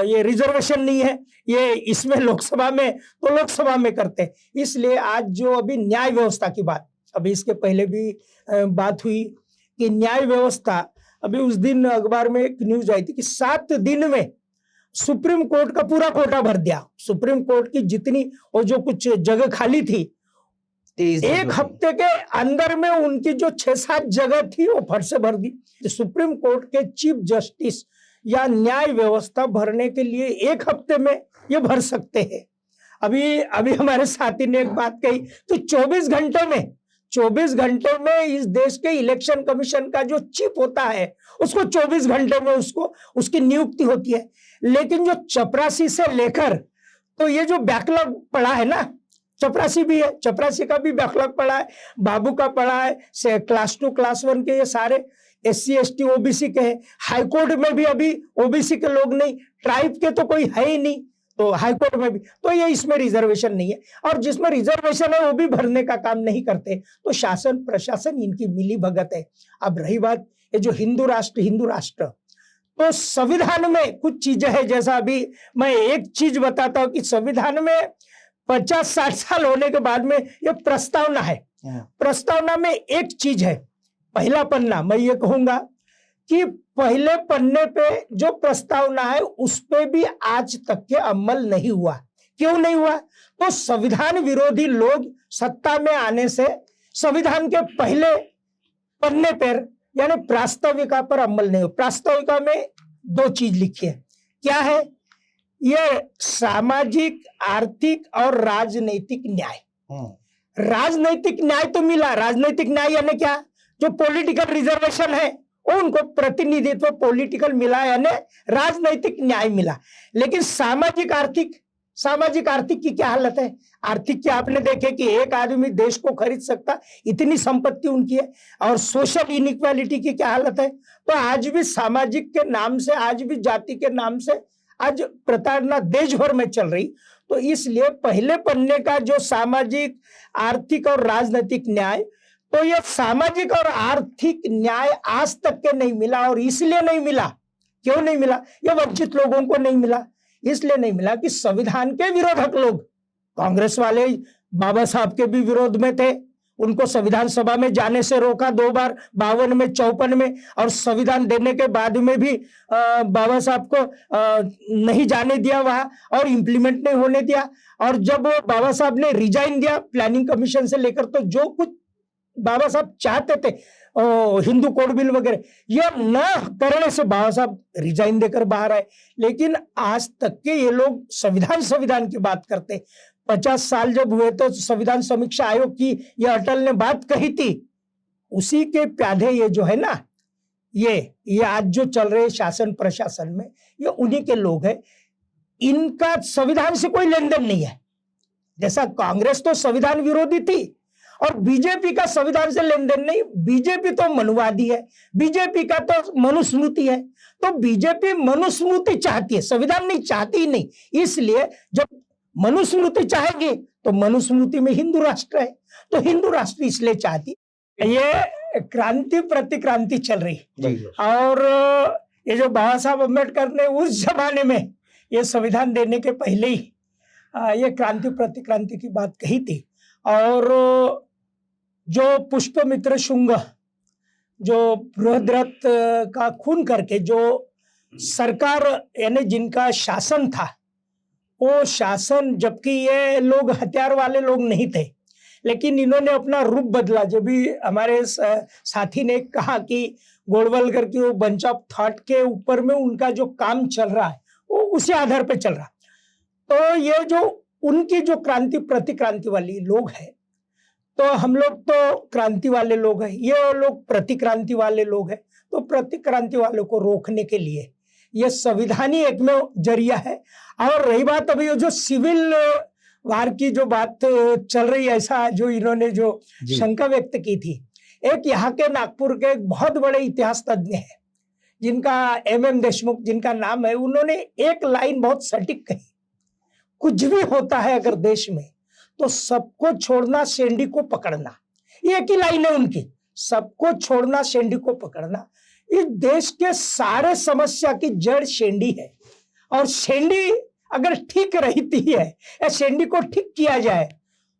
Speaker 2: ये रिजर्वेशन नहीं है, ये इसमें लोकसभा में तो लोकसभा में करते हैं। इसलिए आज जो अभी न्याय व्यवस्था की बात, अभी इसके पहले भी बात हुई कि न्याय व्यवस्था, अभी उस दिन अखबार में एक न्यूज आई थी कि 7 दिन में सुप्रीम कोर्ट का पूरा कोटा भर दिया। सुप्रीम कोर्ट की जितनी और जो कुछ जगह खाली थी, एक हफ्ते के अंदर में उनकी जो 6-7 जगह थी वो फट से भर दी। सुप्रीम कोर्ट के चीफ जस्टिस या न्याय व्यवस्था भरने के लिए 1 हफ्ते में ये भर सकते हैं। अभी हमारे साथी ने एक बात कही, तो 24 घंटे में इस देश के इलेक्शन कमीशन का जो चीफ होता है उसको 24 घंटे में उसकी नियुक्ति होती है। लेकिन जो चपरासी से लेकर, तो ये जो बैकलॉग पड़ा है ना, चपरासी भी है, चपरासी का भी बैकलॉग पड़ा है, बाबू का पड़ा है, क्लास 2 क्लास 1 के ये सारे SC ST OBC के हैं। हाईकोर्ट में भी अभी OBC के लोग नहीं, ट्राइब के तो कोई है ही नहीं, तो हाईकोर्ट में भी तो ये इसमें रिजर्वेशन नहीं है। और जिसमें रिजर्वेशन है वो भी भरने का काम नहीं करते, तो शासन प्रशासन इनकी मिली भगत है। अब रही बात ये जो हिंदू राष्ट्र, तो संविधान में कुछ चीजें हैं, जैसा अभी मैं एक चीज बताता हूं कि संविधान में 50-60 साल होने के बाद में ये प्रस्तावना है। प्रस्तावना में एक चीज है, पहला पन्ना, मैं ये कहूंगा कि पहले पन्ने पे जो प्रस्तावना है उस पे भी आज तक के अमल नहीं हुआ। क्यों नहीं हुआ? तो संविधान विरोधी लोग सत्ता में आने से संविधान के पहले पन्ने पर यानी प्रास्ताविका पर अमल नहीं हुआ। प्रास्ताविका में 2 चीज लिखी है, क्या है? ये सामाजिक, आर्थिक और राजनीतिक न्याय। राजनीतिक न्याय तो मिला, राजनीतिक न्याय यानी क्या? जो पॉलिटिकल रिजर्वेशन है वो उनको प्रतिनिधित्व पॉलिटिकल मिला, यानी राजनीतिक न्याय मिला। लेकिन सामाजिक आर्थिक की क्या हालत है? आर्थिक क्या आपने देखे कि एक आदमी देश को खरीद सकता, इतनी संपत्ति उनकी है। और सोशल इनइक्वालिटी की क्या हालत है? तो आज भी सामाजिक के नाम से, आज भी जाति के नाम से आज प्रताड़ना देश भर में चल रही। तो इसलिए पहले पन्ने का जो सामाजिक, आर्थिक और राजनीतिक न्याय, तो ये सामाजिक और आर्थिक न्याय आज तक के नहीं मिला। और इसलिए नहीं मिला, क्यों नहीं मिला? ये वंचित लोगों को नहीं मिला, इसलिए नहीं मिला कि संविधान के विरोधक लोग, कांग्रेस वाले बाबा साहब के भी विरोध में थे, उनको संविधान सभा में जाने से रोका 2 बार, 52 में, 54 में, और संविधान देने के बाद में भी बाबा साहब को नहीं जाने दिया वहां और इम्प्लीमेंट नहीं होने दिया। और जब बाबा साहब ने रिजाइन दिया प्लानिंग कमीशन से लेकर, तो जो कुछ बाबा साहब चाहते थे हिंदू कोड बिल वगैरह, यह न करने से बाबा साहब रिजाइन देकर बाहर आए। लेकिन आज तक के ये लोग संविधान की बात करते। 50 साल जब हुए तो संविधान समीक्षा आयोग की ये अटल ने बात कही थी, उसी के प्यादे ये जो है ना, ये आज जो चल रहे शासन प्रशासन में, ये उन्हीं के लोग हैं। इनका संविधान से कोई लेन देन नहीं है। जैसा कांग्रेस तो संविधान विरोधी थी और बीजेपी का संविधान से लेन देन नहीं। बीजेपी तो मनुवादी है, बीजेपी का तो मनुस्मृति है। तो बीजेपी मनुस्मृति चाहती है, संविधान नहीं चाहती ही नहीं। इसलिए जब मनुस्मृति चाहेगी तो मनुस्मृति में हिंदू राष्ट्र है, तो हिंदू राष्ट्र इसलिए चाहती। ये क्रांति प्रतिक्रांति चल रही। और ये जो बाबा साहब अम्बेडकर ने उस जमाने में ये संविधान देने के पहले ही ये क्रांति प्रतिक्रांति की बात कही थी। और जो पुष्पमित्र शुंग, जो बृहद्रथ का खून करके जो सरकार यानी जिनका शासन था, वो शासन, जबकि ये लोग हथियार वाले लोग नहीं थे, लेकिन इन्होंने अपना रूप बदला। जब भी हमारे साथी ने कहा कि गोडवलकर की वो बंच ऑफ थॉट के ऊपर में उनका जो काम चल रहा है वो उसी आधार पे चल रहा। तो ये जो उनकी जो क्रांति प्रतिक्रांति वाली लोग हैं, तो हम लोग तो क्रांति वाले लोग हैं, ये लोग प्रतिक्रांति वाले लोग हैं। तो प्रतिक्रांति वालों को रोकने के लिए ये संविधान ही एकमेव जरिया है। और रही बात अभी जो सिविल वार की जो बात चल रही है, ऐसा जो इन्होंने जो
Speaker 4: जी।
Speaker 2: शंका व्यक्त की थी, एक यहाँ के नागपुर के एक बहुत बड़े इतिहास तज्ञ हैं जिनका MM देशमुख जिनका नाम है, उन्होंने एक लाइन बहुत सटीक कही, कुछ भी होता है अगर देश में तो सबको छोड़ना शेंडी को पकड़ना। ये एक ही लाइन है उनकी, सबको छोड़ना शेंडी को पकड़ना। इस देश के सारे समस्या की जड़ शेंडी है, और शेंडी अगर ठीक रहती है या शेंडी को ठीक किया जाए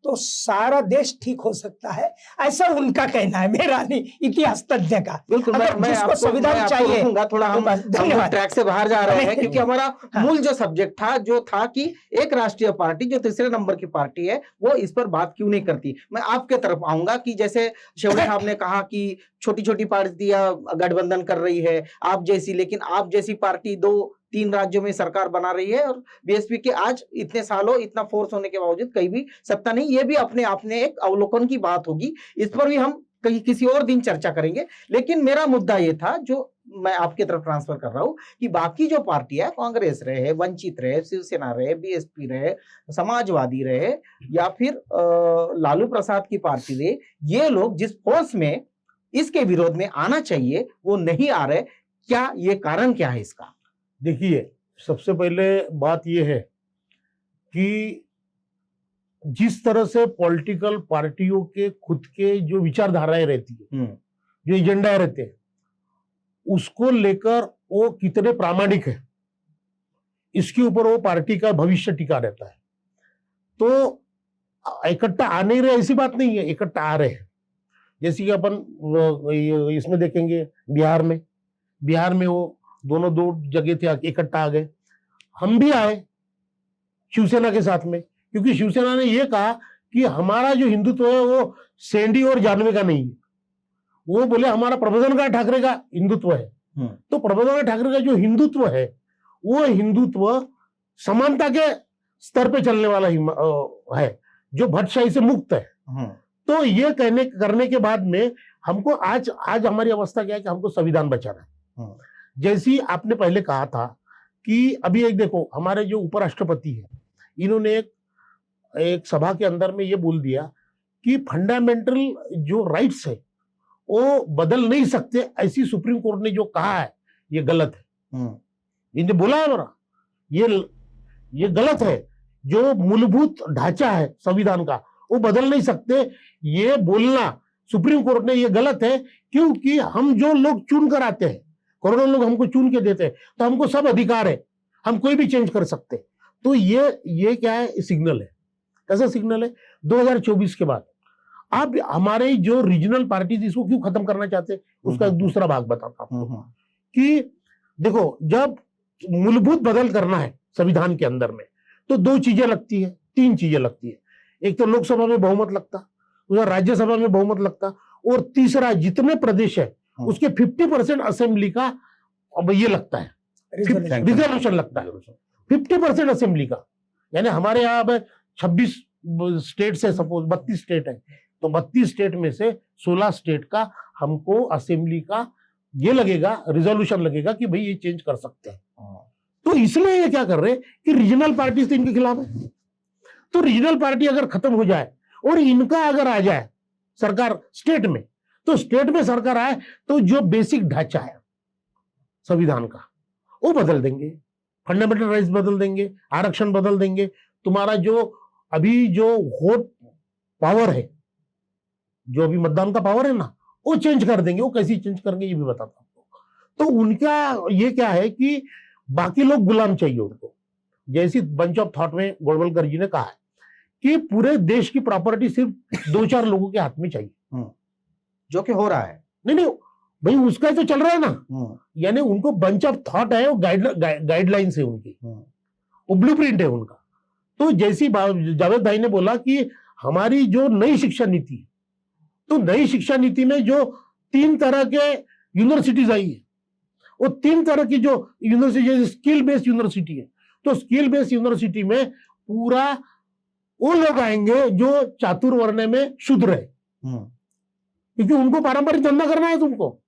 Speaker 2: तो सारा देश ठीक हो सकता है, ऐसा उनका कहना है, मेरा नहीं, इतिहास तज्ञ का।
Speaker 4: बिल्कुल,
Speaker 2: अगर
Speaker 4: मैं
Speaker 2: जिसको
Speaker 4: आपको
Speaker 2: संविधान चाहिए
Speaker 4: रोकूंगा, थोड़ा
Speaker 2: तो
Speaker 4: हम
Speaker 2: बस, धन्यवाद।
Speaker 4: ट्रैक से बाहर जा रहे हैं,
Speaker 2: नहीं,
Speaker 4: क्योंकि हमारा
Speaker 2: हाँ।
Speaker 4: मूल जो सब्जेक्ट था जो था कि एक राष्ट्रीय पार्टी जो तीसरे नंबर की पार्टी है वो इस पर बात क्यों नहीं करती। मैं आपके तरफ आऊंगा कि जैसे शेवड़े साहब ने कहा कि छोटी छोटी पार्टियां गठबंधन कर रही है आप जैसी, लेकिन आप जैसी पार्टी 2-3 राज्यों में सरकार बना रही है, और बीएसपी के आज इतने सालों इतना फोर्स होने के बावजूद कहीं भी सत्ता नहीं। ये भी अपने आप में एक अवलोकन की बात होगी, इस पर भी हम कहीं किसी और दिन चर्चा करेंगे। लेकिन मेरा मुद्दा ये था जो मैं आपके तरफ ट्रांसफर कर रहा हूं कि बाकी जो पार्टियां, कांग्रेस रहे, वंचित रहे, शिवसेना रहे, बीएसपी रहे, समाजवादी रहे, या फिर लालू प्रसाद की पार्टी रहे, ये लोग जिस फोर्स में इसके विरोध में आना चाहिए वो नहीं आ रहे। क्या ये कारण क्या है इसका?
Speaker 3: देखिए, सबसे पहले बात यह है कि जिस तरह से पॉलिटिकल पार्टियों के खुद के जो विचारधाराएं रहती है, जो एजेंडा रहते हैं, उसको लेकर वो कितने प्रामाणिक है, इसके ऊपर वो पार्टी का भविष्य टिका रहता है। तो इकट्ठा आ नहीं रहे ऐसी बात नहीं है, इकट्ठा आ रहे हैं। जैसे कि अपन इसमें देखेंगे, बिहार में वो दोनों 2 जगह थे, इकट्ठा आ गए। हम भी आए शिवसेना के साथ में, क्योंकि शिवसेना ने ये कहा कि हमारा जो हिंदुत्व है वो शेंडी और जानवे का नहीं है। वो बोले हमारा प्रबोधनकार ठाकरे का हिंदुत्व है। तो प्रबोधनकार ठाकरे का जो हिंदुत्व है वो हिंदुत्व समानता के स्तर पे चलने वाला है, जो भट्टशाही से मुक्त है। तो ये करने के बाद में हमको आज हमारी अवस्था क्या है कि हमको संविधान बचाना है। जैसी आपने पहले कहा था कि अभी एक देखो, हमारे जो उपराष्ट्रपति है, इन्होंने एक सभा के अंदर में ये बोल दिया कि फंडामेंटल जो राइट्स है वो बदल नहीं सकते, ऐसी सुप्रीम कोर्ट ने जो कहा है ये गलत है। इन्हें बोला है मेरा, ये गलत है। जो मूलभूत ढांचा है संविधान का वो बदल नहीं सकते, ये बोलना सुप्रीम कोर्ट ने ये गलत है। क्योंकि हम जो लोग चुन कर आते हैं, करोड़ों लोग हमको चुन के देते हैं, तो हमको सब अधिकार है, हम कोई भी चेंज कर सकते। तो ये क्या है, सिग्नल है। कैसा सिग्नल है? 2024 के बाद आप हमारे जो रीजनल पार्टीज इसको क्यों खत्म करना चाहते हैं, उसका एक दूसरा भाग बताता हूं कि देखो, जब मूलभूत बदल करना है संविधान के अंदर में तो 2 चीजें लगती है, 3 चीजें लगती है। एक तो लोकसभा में बहुमत लगता, दूसरा राज्यसभा में बहुमत लगता, और तीसरा जितने प्रदेश है उसके 50% असेंबली का अब ये लगता है, रिजर्वेशन लगता है 50% असेंबली का। यानी हमारे यहाँ पे 26 स्टेट से, सपोज 32 स्टेट है, तो 32 स्टेट में से 16 स्टेट का हमको असेंबली का ये लगेगा, रिजोल्यूशन लगेगा कि भाई ये चेंज कर सकते हैं। तो इसलिए ये क्या कर रहे हैं कि रीजनल पार्टी तो इनके खिलाफ है। तो रीजनल पार्टी अगर खत्म हो जाए और इनका अगर आ जाए सरकार स्टेट में, तो स्टेट में सरकार आए तो जो बेसिक ढांचा है संविधान का वो बदल देंगे, फंडामेंटल राइट्स बदल देंगे, आरक्षण बदल देंगे, तुम्हारा जो अभी जो वोट पावर है, जो अभी मतदान का पावर है ना, वो चेंज कर देंगे। वो कैसे चेंज करेंगे ये भी बताता हूँ। तो उनका ये क्या है कि बाकी लोग गुलाम चाहिए उनको। जैसी बंच ऑफ थॉट में गोलवलकर जी ने कहा है कि पूरे देश की प्रॉपर्टी सिर्फ 2-4 लोगों के हाथ में चाहिए,
Speaker 4: जो कि हो रहा है।
Speaker 3: नहीं भाई, उसका तो चल रहा है ना। यानी उनको बंच ऑफ थॉट है, वो गाइडलाइंस है उनकी, वो ब्लूप्रिंट है उनका। तो जैसी जावेद भाई ने बोला कि हमारी जो नई शिक्षा नीति है, तो नई शिक्षा नीति में जो 3 तरह के यूनिवर्सिटीज आई है, वो 3 तरह की जो यूनिवर्सिटी स्किल बेस्ड यूनिवर्सिटी है, तो स्किल बेस्ड यूनिवर्सिटी में पूरा वो लोग आएंगे जो चातुर वर्ण में शूद्र है, क्योंकि उनको पारंपरिक धंधा करना है, तुमको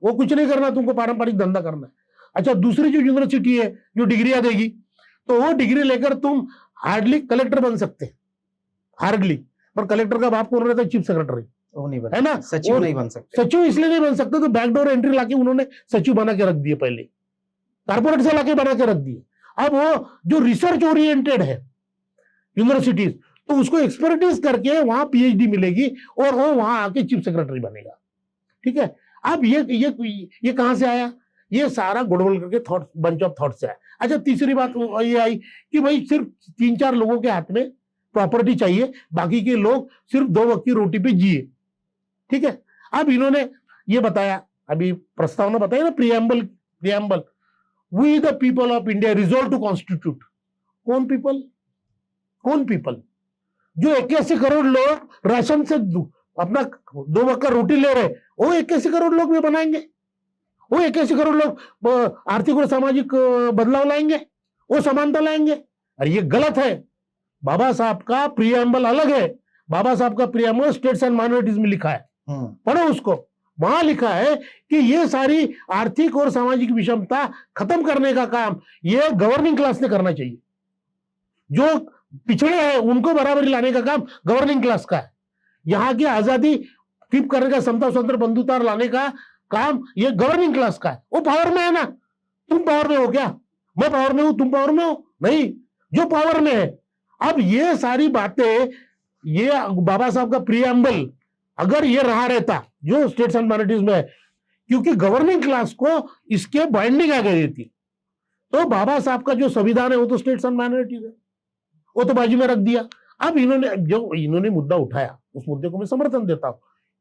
Speaker 3: वो कुछ नहीं करना, तुमको पारंपरिक धंधा करना है। अच्छा, दूसरी जो यूनिवर्सिटी है जो डिग्रियां देगी, तो वो डिग्री लेकर तुम हार्डली कलेक्टर बन सकते हैं, हार्डली। पर कलेक्टर का बाप कौन रहता है? चीफ सेक्रेटरी,
Speaker 4: वो नहीं बन,
Speaker 3: है ना?
Speaker 4: सचिव
Speaker 3: और
Speaker 4: नहीं बन सकते।
Speaker 3: सचिव इसलिए नहीं बन सकते तो बैकडोर एंट्री लाके उन्होंने सचिव बना के रख दिए, पहले कारपोरेट से लाके बना के रख दिए। अब वो जो रिसर्च ओरिएंटेड है यूनिवर्सिटीज, तो उसको एक्सपर्टीज करके वहां पीएचडी मिलेगी और वो वहां आके चीफ सेक्रेटरी बनेगा। ठीक है, अब ये कहां से आया? ये सारा गुड़बड़ करके थॉट, बंच ऑफ थॉट से आया। अच्छा, तीसरी बात ये आई कि भाई सिर्फ 3-4 लोगों के हाथ में प्रॉपर्टी चाहिए, बाकी के लोग सिर्फ 2 वक्त की रोटी पे जिए। ठीक है, अब इन्होंने ये बताया, अभी प्रस्तावना बताया ना, preamble, we the people of India resolve to constitute. कौन पीपल? जो 81 करोड़ लोग राशन से अपना 2 वक्त का रोटी ले रहे, वो 81 करोड़ लोग भी बनाएंगे, वो 81 करोड़ लोग आर्थिक और सामाजिक बदलाव लाएंगे, वो समानता लाएंगे। अरे ये गलत है। बाबा साहब का प्रियम्बल अलग है। बाबा साहब का प्रियम्बल स्टेट्स एंड माइनॉरिटीज में लिखा है, पढ़ो उसको। वहां लिखा है कि ये सारी आर्थिक और सामाजिक विषमता खत्म करने का काम ये गवर्निंग क्लास ने करना चाहिए। जो पिछड़े हैं उनको बराबरी लाने का काम गवर्निंग क्लास का है। यहाँ की आजादी कीप करने का, समता स्वतंत्र बंधुता लाने का काम ये गवर्निंग क्लास का है। वो पावर में है ना, तुम पावर में हो क्या? मैं पावर में हूं, तुम पावर में हो? नहीं, जो पावर में है। अब ये सारी बातें, ये बाबा साहब का प्रियम्बल अगर ये रहा रहता जो स्टेट्स एंड माइनॉरिटीज में है, क्योंकि गवर्निंग क्लास को इसके बाइंडिंग आ गई थी, तो बाबा साहब का जो संविधान है वो तो स्टेट्स एंड माइनॉरिटीज है, वो तो बाजू में रख दिया। अब इन्होंने मुद्दा उठाया, उस मुद्दे को मैं समर्थन देता हूं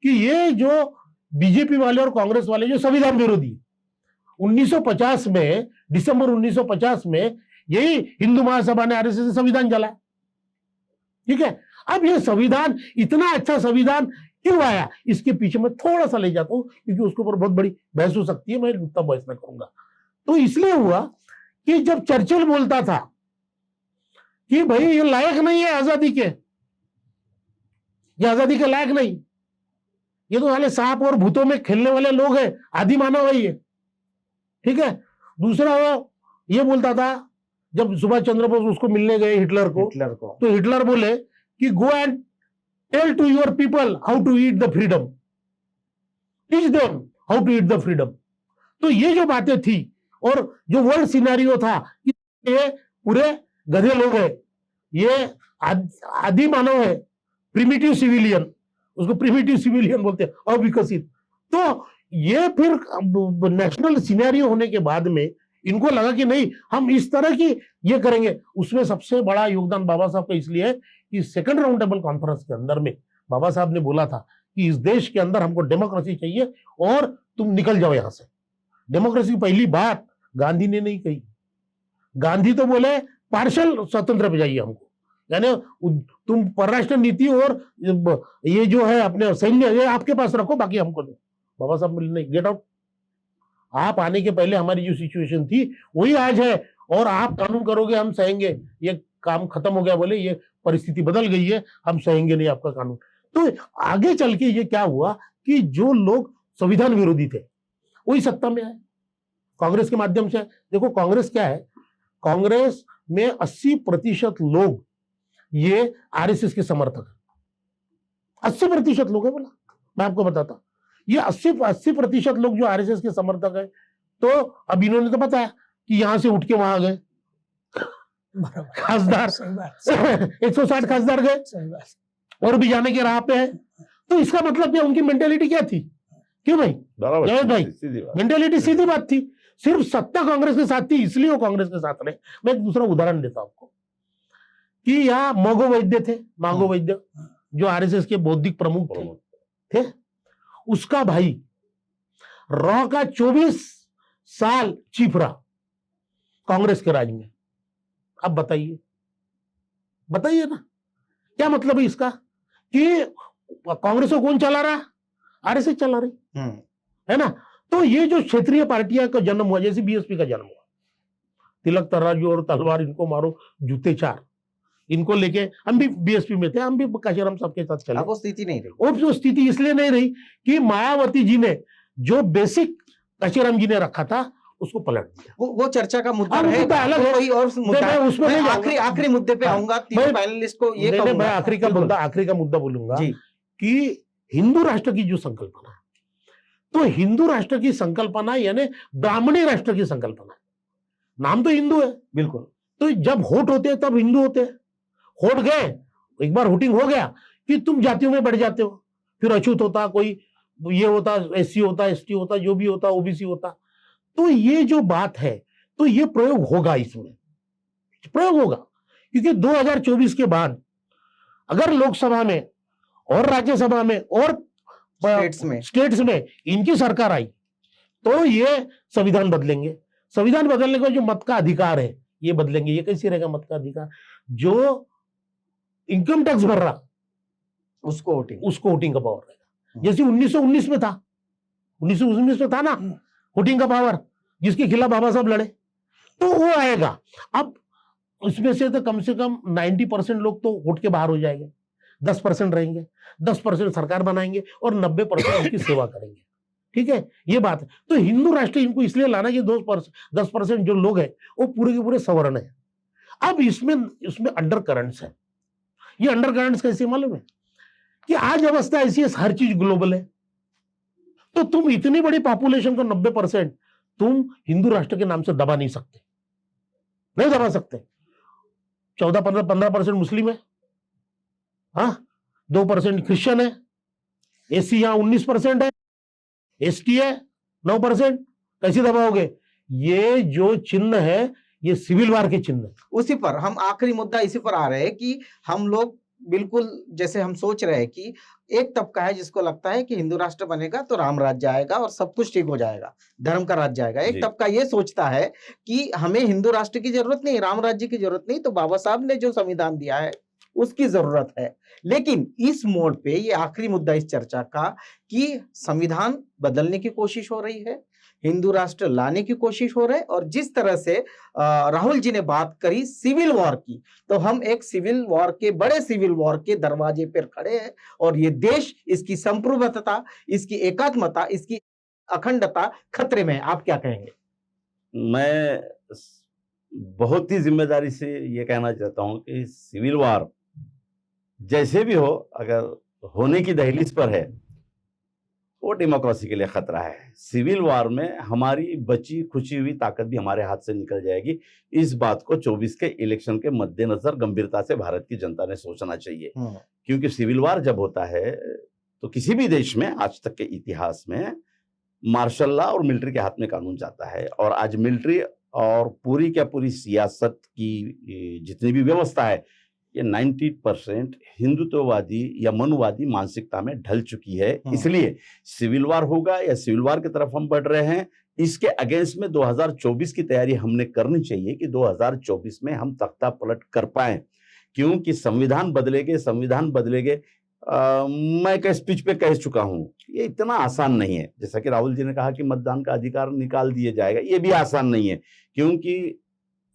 Speaker 3: कि ये जो बीजेपी वाले और कांग्रेस वाले जो संविधान विरोधी 1950 में, दिसंबर 1950 में यही हिंदू महासभा ने आरएसएस से संविधान जलाया। ठीक है, अब ये संविधान इतना अच्छा संविधान क्यों आया, इसके पीछे मैं थोड़ा सा ले जाता हूं, क्योंकि उसके ऊपर बहुत बड़ी बहस हो सकती है, मैं उतना बहस नहीं करूंगा। तो इसलिए हुआ कि जब चर्चिल बोलता था कि भाई ये लायक नहीं है आजादी के, ये आजादी के लायक नहीं, ये तो साले सांप और भूतों में खेलने वाले लोग हैं, आदि मानव है ये। ठीक है, दूसरा वो ये बोलता था, जब सुभाष चंद्र बोस उसको मिलने गए हिटलर को, तो हिटलर बोले कि go and tell to your people how to eat the freedom, teach them how to eat the freedom. तो ये जो बातें थी और जो वर्ल्ड सिनेरियो था कि ये पूरे गधे लोग हैं, ये आदि मानव है, प्रिमिटिव सिविलियन, उसको प्रिमिटिव सिविलियन बोलते हैं, अविकसित। तो ये फिर नेशनल सिनेरियो होने के बाद में इनको लगा कि नहीं, हम इस तरह की ये करेंगे। उसमें सबसे बड़ा योगदान बाबा साहब का इसलिए है कि सेकंड राउंड टेबल कॉन्फ्रेंस के अंदर में बाबा साहब ने बोला था कि इस देश के अंदर हमको डेमोक्रेसी चाहिए और तुम निकल जाओ यहां से। डेमोक्रेसी की पहली बात गांधी ने नहीं कही। गांधी तो बोले पार्शल स्वतंत्र पे जाइए हमको, यानी तुम परराष्ट्र नीति और ये जो है अपने सैन्य ये आपके पास रखो, बाकी हमको दो। बाबा साहब बोले नहीं, गेट आउट। आप आने के पहले हमारी जो सिचुएशन थी वही आज है, और आप कानून करोगे हम सहेंगे, ये काम खत्म हो गया। बोले ये परिस्थिति बदल गई है, हम सहेंगे नहीं आपका कानून। तो आगे चल के ये क्या हुआ कि जो लोग संविधान विरोधी थे वही सत्ता में आए कांग्रेस के माध्यम से। देखो कांग्रेस क्या है, कांग्रेस में 80% लोग ये आरएसएस के समर्थक है। 80% लोग है, बोला मैं आपको बताता, ये 80% लोग जो आरएसएस के समर्थक है। तो अब इन्होंने तो बताया कि यहां से उठ के वहां गए खासदार, 160 खासदार गए और भी जाने के राह पे है। तो इसका मतलब क्या, उनकी मेंटेलिटी क्या थी? क्यों भाई जयेश भाई, मेंटेलिटी सीधी बात थी, सिर्फ सत्ता कांग्रेस के साथ थी इसलिए वो कांग्रेस के साथ रहे। मैं एक दूसरा उदाहरण देता हूं आपको कि यहाँ मांगो वैद्य थे, मांगो वैद्य जो आरएसएस के बौद्धिक प्रमुख थे, उसका भाई रॉ का 24 साल चीफ रहा कांग्रेस के राज में। अब बताइए ना, क्या मतलब है इसका कि कांग्रेस को कौन चला रहा? आरएसएस चला रही है ना। तो ये जो क्षेत्रीय पार्टियां का जन्म हुआ, जैसे बीएसपी का जन्म हुआ, तिलक तराजू और तलवार इनको मारो जूते चार, इनको लेके हम भी बीएसपी में थे, हम भी काशीराम साहब के साथ चले।
Speaker 4: वो स्थिति नहीं रही,
Speaker 3: वो स्थिति इसलिए नहीं रही कि मायावती जी ने जो बेसिक काशीराम जी ने रखा था उसको पलट दिया।
Speaker 4: वो चर्चा का मुद्दा
Speaker 3: हाँ, वो
Speaker 4: है,
Speaker 3: मुद्दा अलग है।
Speaker 4: कोई और मुद्दा
Speaker 3: मैं
Speaker 4: है।
Speaker 3: उसमें
Speaker 4: मैं
Speaker 3: नहीं
Speaker 4: आखिरी मुद्दे पे
Speaker 3: हाँ,
Speaker 4: आऊंगा, तीनों
Speaker 3: मैं-
Speaker 4: पैनलिस्ट को ये
Speaker 3: नहीं,
Speaker 4: कहूंगा।
Speaker 3: मैं आखिरी का मुद्दा बोलूंगा
Speaker 4: जी।
Speaker 3: कि हिंदू राष्ट्र की जो संकल्पना है, तो हिंदू राष्ट्र की संकल्पना यानी ब्राह्मणी राष्ट्र की संकल्पना है। नाम तो हिंदू है,
Speaker 4: बिल्कुल।
Speaker 3: तो जब होट होते हैं तब हिंदू होते हैं। होट गए, एक बार होटिंग हो गया, फिर तुम जातियों में बढ़ जाते हो, फिर अछूत होता, कोई ये होता, एससी होता, एसटी होता, जो भी होता, ओबीसी होता। तो ये जो बात है, तो ये प्रयोग होगा, इसमें प्रयोग होगा, क्योंकि 2024 के बाद अगर लोकसभा में और राज्यसभा में और स्टेट्स में इनकी सरकार आई, तो ये संविधान बदलेंगे। संविधान बदलने का जो मत का अधिकार है, ये बदलेंगे। ये कैसे रहेगा मत का अधिकार? जो इनकम टैक्स भर रहा उसको वोटिंग का पावर रहेगा, जैसे 1919 में था। 1919 में था ना वोटिंग का पावर, जिसके खिलाफ बाबा साहब लड़े, तो वो आएगा। अब उसमें से तो कम 90% लोग तो वोट के बाहर हो जाएंगे, 10% रहेंगे, 10% सरकार बनाएंगे और 90% उनकी सेवा करेंगे। ठीक है, ये बात है। तो हिंदू राष्ट्र इनको इसलिए लाना कि 10% जो लोग हैं वो पूरे के पूरे सवर्ण है। अब इसमें अंडर करंट्स है। ये अंडर करंट्स कैसे मालूम है? कि आज अवस्था ऐसी है, हर चीज ग्लोबल है, तो तुम इतनी बड़ी पॉपुलेशन को 90% तुम हिंदू राष्ट्र के नाम से दबा नहीं सकते, नहीं दबा सकते। 14-15% मुस्लिम है, हाँ, 2% क्रिश्चियन है, एससी यहां 19% है, एसटी है 9%, कैसे दबाओगे? ये जो चिन्ह है, ये सिविल वार के चिन्ह है।
Speaker 4: उसी पर हम आखिरी मुद्दा इसी पर आ रहे हैं कि हम लोग बिल्कुल जैसे हम सोच रहे हैं कि एक तबका है जिसको लगता है कि हिंदू राष्ट्र बनेगा तो राम राज्य आएगा और सब कुछ ठीक हो जाएगा, धर्म का राज्य आएगा। एक तबका ये सोचता है कि हमें हिंदू राष्ट्र की जरूरत नहीं, राम राज्य की जरूरत नहीं, तो बाबा साहब ने जो संविधान दिया है उसकी जरूरत है। लेकिन इस मोड़ पे ये आखिरी मुद्दा इस चर्चा का कि संविधान बदलने की कोशिश हो रही है, हिंदू राष्ट्र लाने की कोशिश हो रहा है, और जिस तरह से राहुल जी ने बात करी सिविल वॉर की, तो हम एक सिविल वॉर के, बड़े सिविल वॉर के दरवाजे पर खड़े हैं, और ये देश, इसकी संप्रभुता, इसकी एकात्मता, इसकी अखंडता खतरे में है। आप क्या कहेंगे?
Speaker 1: मैं बहुत ही जिम्मेदारी से ये कहना चाहता हूं कि सिविल वॉर जैसे भी हो, अगर होने की दहलीज पर है, वो डेमोक्रेसी के लिए खतरा है। सिविल वॉर में हमारी बची खुची हुई ताकत भी हमारे हाथ से निकल जाएगी। इस बात को 24 के इलेक्शन के मद्देनजर गंभीरता से भारत की जनता ने सोचना चाहिए, क्योंकि सिविल वॉर जब होता है तो किसी भी देश में आज तक के इतिहास में मार्शल लॉ और मिलिट्री के हाथ में कानून जाता है, और आज मिलिट्री और पूरी क्या पूरी सियासत की जितनी भी व्यवस्था है, ये 90% हिंदुत्ववादी या मनुवादी मानसिकता में ढल चुकी है। इसलिए सिविल वॉर होगा या सिविल वॉर की तरफ हम बढ़ रहे हैं, इसके अगेंस्ट में 2024 की तैयारी हमने करनी चाहिए कि 2024 में हम तख्ता पलट कर पाए, क्योंकि संविधान बदलेंगे। मैं एक स्पीच पे कह चुका हूं, ये इतना आसान नहीं है। जैसा कि राहुल जी ने कहा कि मतदान का अधिकार निकाल दिया जाएगा, ये भी आसान नहीं है, क्योंकि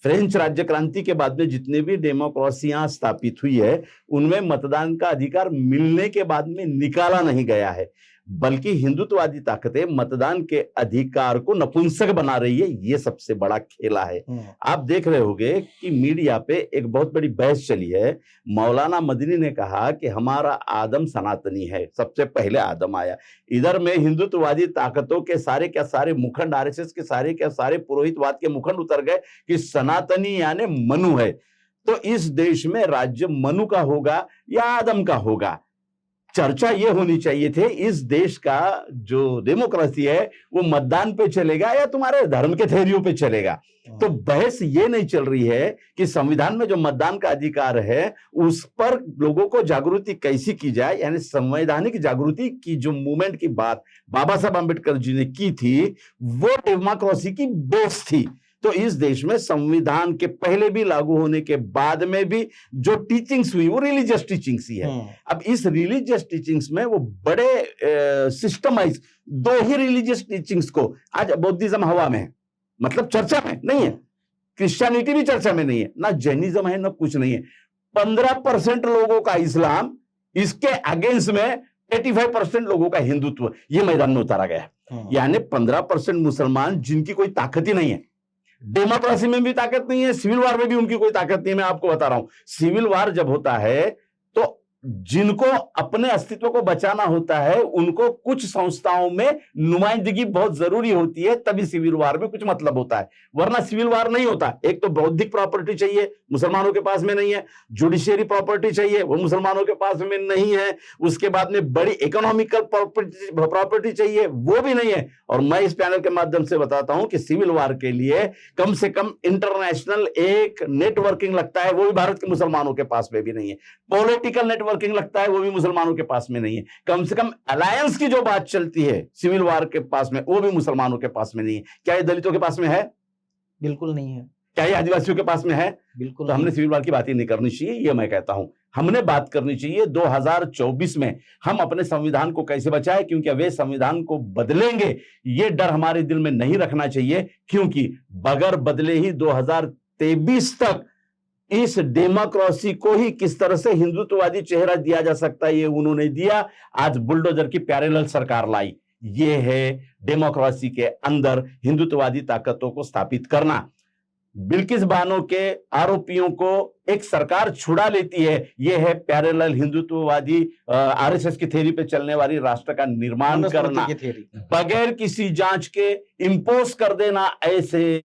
Speaker 1: फ्रेंच राज्य क्रांति के बाद में जितने भी डेमोक्रेसियां स्थापित हुई है, उनमें मतदान का अधिकार मिलने के बाद में निकाला नहीं गया है, बल्कि हिंदुत्ववादी ताकतें मतदान के अधिकार को नपुंसक बना रही है। ये सबसे बड़ा खेला है। आप देख रहे होंगे कि मीडिया पे एक बहुत बड़ी बहस चली है। मौलाना मदनी ने कहा कि हमारा आदम सनातनी है, सबसे पहले आदम आया। इधर में हिंदुत्ववादी ताकतों के सारे क्या सारे मुखंड, आरएसएस के सारे क्या सारे पुरोहितवाद के मुखंड उतर गए कि सनातनी यानी मनु है। तो इस देश में राज्य मनु का होगा या आदम का होगा? चर्चा ये होनी चाहिए थे, इस देश का जो डेमोक्रेसी है वो मतदान पे चलेगा या तुम्हारे धर्म के थ्योरियों पे चलेगा। तो बहस ये नहीं चल रही है कि संविधान में जो मतदान का अधिकार है उस पर लोगों को जागृति कैसी की जाए, यानी संवैधानिक जागृति की जो मूवमेंट की बात बाबा साहब अम्बेडकर जी ने की थी, वो डेमोक्रेसी की बेस थी। तो इस देश में संविधान के पहले भी लागू होने के बाद में भी जो टीचिंग्स हुई वो रिलीजियस टीचिंग्स ही है। अब इस रिलीजियस टीचिंग्स में वो बड़े सिस्टमाइज दो ही रिलीजियस टीचिंग्स को, आज बौद्धिज्म हवा में है, मतलब चर्चा में नहीं है, क्रिश्चियनिटी भी चर्चा में नहीं है, ना जैनिज्म है ना कुछ नहीं है। 15% लोगों का इस्लाम, इसके अगेंस्ट में 85% लोगों का हिंदुत्व, ये मैदान में उतारा गया है। यानी 15% मुसलमान जिनकी कोई ताकत ही नहीं है। डेमोक्रेसी में भी ताकत नहीं है, सिविल वार में भी उनकी कोई ताकत नहीं है। मैं आपको बता रहा हूं, सिविल वार जब होता है तो जिनको अपने अस्तित्व को बचाना होता है उनको कुछ संस्थाओं में नुमाइंदगी बहुत जरूरी होती है, तभी सिविल वार में कुछ मतलब होता है, वरना सिविल वार नहीं होता। एक तो बौद्धिक प्रॉपर्टी चाहिए, मुसलमानों के पास में नहीं है। जुडिशियरी प्रॉपर्टी चाहिए, वो मुसलमानों के पास में नहीं है। उसके बाद में बड़ी इकोनॉमिकल प्रॉपर्टी चाहिए, वो भी नहीं है। और मैं इस पैनल के माध्यम से बताता हूं कि सिविल वार के लिए कम से कम इंटरनेशनल एक नेटवर्किंग लगता है, वो भी भारत के मुसलमानों के पास में भी नहीं है। पॉलिटिकल नेटवर्किंग लगता है, वो भी मुसलमानों के पास में नहीं है। कम से कम अलायंस की जो बात चलती है सिविल वार के पास में, वो भी मुसलमानों के पास में नहीं है। क्या ये दलितों के पास में है?
Speaker 4: बिल्कुल नहीं है।
Speaker 1: क्या ये आदिवासियों के पास में है?
Speaker 4: बिल्कुल
Speaker 1: तो हमने
Speaker 4: नहीं।
Speaker 1: सिविल वार की बात ही नहीं करनी चाहिए, ये मैं कहता हूं। हमने बात करनी चाहिए 2024 में हम अपने संविधान को कैसे बचाएं, क्योंकि वे संविधान को बदलेंगे ये डर हमारे दिल में नहीं रखना चाहिए, क्योंकि बगैर बदले ही 2023 तक इस डेमोक्रेसी को ही किस तरह से हिंदुत्ववादी चेहरा दिया जा सकता है, ये उन्होंने दिया। आज बुलडोजर की पैरेलल सरकार लाई। ये है डेमोक्रेसी के अंदर हिंदुत्ववादी ताकतों को स्थापित करना। बिल्किस बानो के आरोपियों को एक सरकार छुड़ा लेती है, यह है पैरेलल हिंदुत्ववादी आरएसएस की थ्योरी पे चलने वाली राष्ट्र का निर्माण करना,
Speaker 4: की थ्योरी।
Speaker 1: बगैर किसी जांच के इंपोज कर देना ऐसे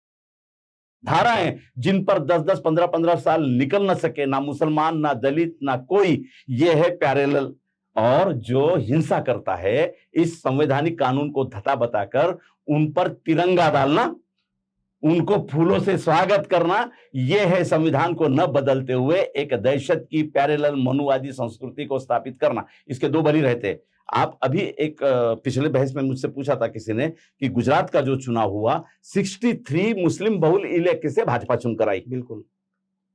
Speaker 1: धाराएं जिन पर 10-10, 15-15 साल निकल न सके, ना मुसलमान, ना दलित, ना कोई। यह है पैरेलल। और जो हिंसा करता है, इस संवैधानिक कानून को धता बताकर उन पर तिरंगा डालना, उनको फूलों से स्वागत करना, यह है संविधान को न बदलते हुए एक दहशत की पैरेलल मनुवादी संस्कृति को स्थापित करना। इसके दो बली रहते। आप अभी एक पिछले बहस में मुझसे पूछा था किसी ने कि गुजरात का जो चुनाव हुआ 63 मुस्लिम बहुल इलाके से भाजपा चुनकर आई।
Speaker 4: बिल्कुल।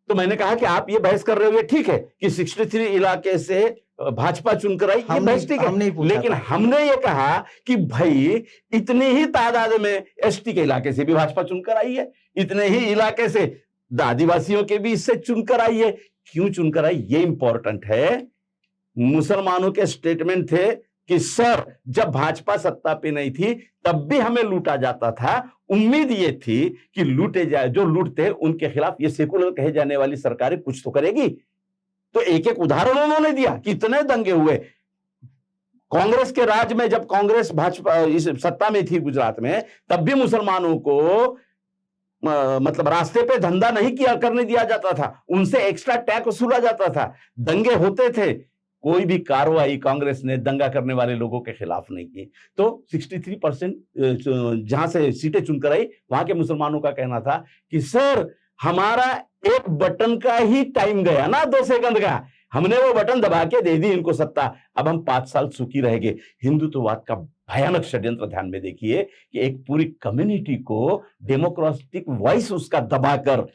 Speaker 1: तो मैंने कहा कि आप ये बहस कर रहे हो, ये ठीक है कि 63 इलाके से भाजपा चुनकर आई, ये बहस ठीक है। लेकिन हमने ये कहा कि भाई इतनी ही तादाद में एसटी के इलाके से भी भाजपा चुनकर आई है, इतने ही इलाके से आदिवासियों के भी इससे चुनकर आई है। क्यों चुनकर आई, ये इंपॉर्टेंट है। मुसलमानों के स्टेटमेंट थे कि सर जब भाजपा सत्ता पे नहीं थी तब भी हमें लूटा जाता था, उम्मीद ये थी कि लूटे जाए, जो लूटते उनके खिलाफ ये सेकुलर कहे जाने वाली सरकारें कुछ तो करेगी। तो एक एक उदाहरण उन्होंने दिया, कितने दंगे हुए कांग्रेस के राज में। जब कांग्रेस भाजपा इस सत्ता में थी गुजरात में, तब भी मुसलमानों को मतलब रास्ते पे धंधा नहीं किया करने दिया जाता था, उनसे एक्स्ट्रा टैक्स वसूला जाता था, दंगे होते थे। कोई भी कार्रवाई कांग्रेस ने दंगा करने वाले लोगों के खिलाफ नहीं की। तो 63% जहां से सीटें चुनकर आई, वहां के मुसलमानों का कहना था कि सर हमारा एक बटन का ही टाइम गया ना, 2 सेकंड का, हमने वो बटन दबा के दे दी इनको सत्ता, अब हम 5 साल सुखी रहेंगे। हिंदुत्ववाद का भयानक षड्यंत्र ध्यान में देखिए कि एक पूरी कम्युनिटी को डेमोक्रेटिक वॉइस उसका दबाकर,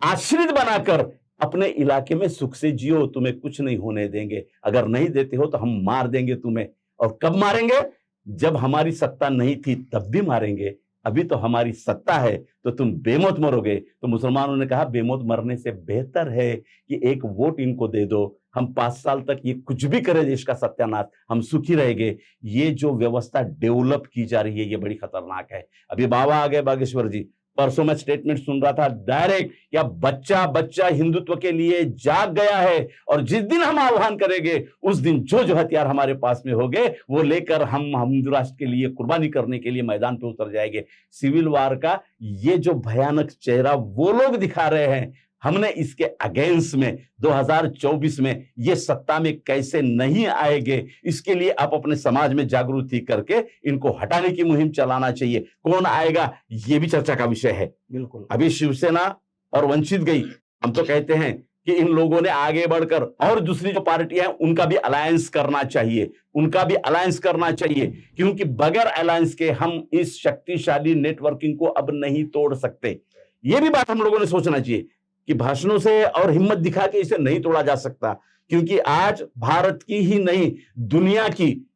Speaker 1: आश्रित बनाकर अपने इलाके में सुख से जियो, तुम्हें कुछ नहीं होने देंगे, अगर नहीं देते हो तो हम मार देंगे तुम्हें। और कब मारेंगे? जब हमारी सत्ता नहीं थी तब भी मारेंगे, अभी तो हमारी सत्ता है तो तुम बेमौत मरोगे। तो मुसलमानों ने कहा बेमौत मरने से बेहतर है कि एक वोट इनको दे दो, हम 5 साल तक ये कुछ भी करे देश का सत्यानाश, हम सुखी रहेंगे। ये जो व्यवस्था डेवलप की जा रही है ये बड़ी खतरनाक है। अभी बाबा आ गए बागेश्वर जी, परसों मैं स्टेटमेंट सुन रहा था डायरेक्ट, या बच्चा बच्चा हिंदुत्व के लिए जाग गया है, और जिस दिन हम आह्वान करेंगे उस दिन जो जो हथियार हमारे पास में होंगे वो लेकर हम हिंदू राष्ट्र के लिए कुर्बानी करने के लिए मैदान पे उतर जाएंगे। सिविल वार का ये जो भयानक चेहरा वो लोग दिखा रहे हैं, हमने इसके अगेंस्ट में 2024 में ये सत्ता में कैसे नहीं आएंगे, इसके लिए आप अपने समाज में जागृति करके इनको हटाने की मुहिम चलाना चाहिए। कौन आएगा ये भी चर्चा का विषय है।
Speaker 4: बिल्कुल।
Speaker 1: अभी शिवसेना और वंचित गई, हम तो कहते हैं कि इन लोगों ने आगे बढ़कर और दूसरी जो पार्टियां हैं उनका भी अलायंस करना चाहिए, उनका भी अलायंस करना चाहिए, क्योंकि बगैर अलायंस के हम इस शक्तिशाली नेटवर्किंग को अब नहीं तोड़ सकते। ये भी बात हम लोगों ने सोचना चाहिए कि भाषणों से और हिम्मत दिखा के इसे नहीं तोड़ा जा सकता, क्योंकि आज भारत की ही नहीं दुनिया की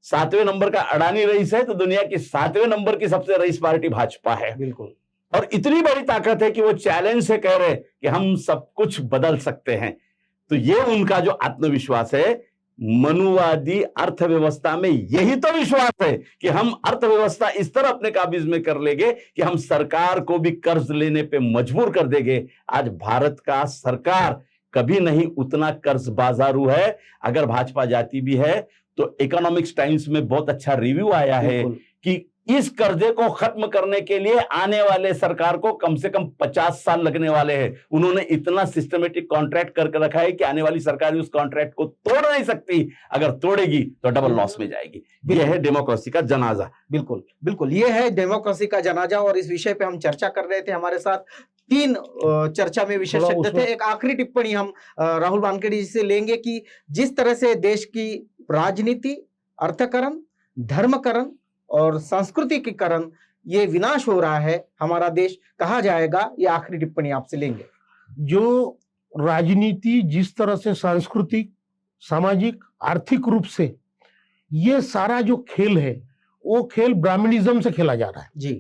Speaker 1: 7वें नंबर का अडानी रईस है, तो दुनिया की 7वें नंबर की सबसे रईस पार्टी भाजपा है।
Speaker 4: बिल्कुल।
Speaker 1: और इतनी बड़ी ताकत है कि वो चैलेंज से कह रहे कि हम सब कुछ बदल सकते हैं। तो ये उनका जो आत्मविश्वास है, मनुवादी अर्थव्यवस्था में यही तो विश्वास है कि हम अर्थव्यवस्था इस तरह अपने काबिज में कर लेंगे कि हम सरकार को भी कर्ज लेने पे मजबूर कर देंगे। आज भारत का सरकार कभी नहीं उतना कर्ज बाजारू है। अगर भाजपा जाती भी है तो इकोनॉमिक्स टाइम्स में बहुत अच्छा रिव्यू आया है कि इस कर्जे को खत्म करने के लिए आने वाले सरकार को कम से कम 50 साल लगने वाले हैं। उन्होंने इतना सिस्टमेटिक कॉन्ट्रैक्ट करके रखा है कि आने वाली सरकार उस कॉन्ट्रैक्ट को तोड़ नहीं सकती। अगर तोड़ेगी तो डबल लॉस में जाएगी। यह है डेमोक्रेसी का जनाजा।
Speaker 4: बिल्कुल बिल्कुल, ये है डेमोक्रेसी का जनाजा। और इस विषय पे हम चर्चा कर रहे थे। हमारे साथ 3 चर्चा में विशेषज्ञ थे। एक आखिरी टिप्पणी हम राहुल वानखेड़े जी से लेंगे कि जिस तरह से देश की राजनीति, अर्थकरण, धर्मकरण और सांस्कृतिकीकरण ये विनाश हो रहा है, हमारा देश कहा जाएगा, ये आखिरी टिप्पणी आपसे लेंगे।
Speaker 3: जो राजनीति जिस तरह से सांस्कृतिक, सामाजिक, आर्थिक रूप से ये सारा जो खेल है वो खेल ब्राह्मणिज्म से खेला जा रहा है
Speaker 4: जी।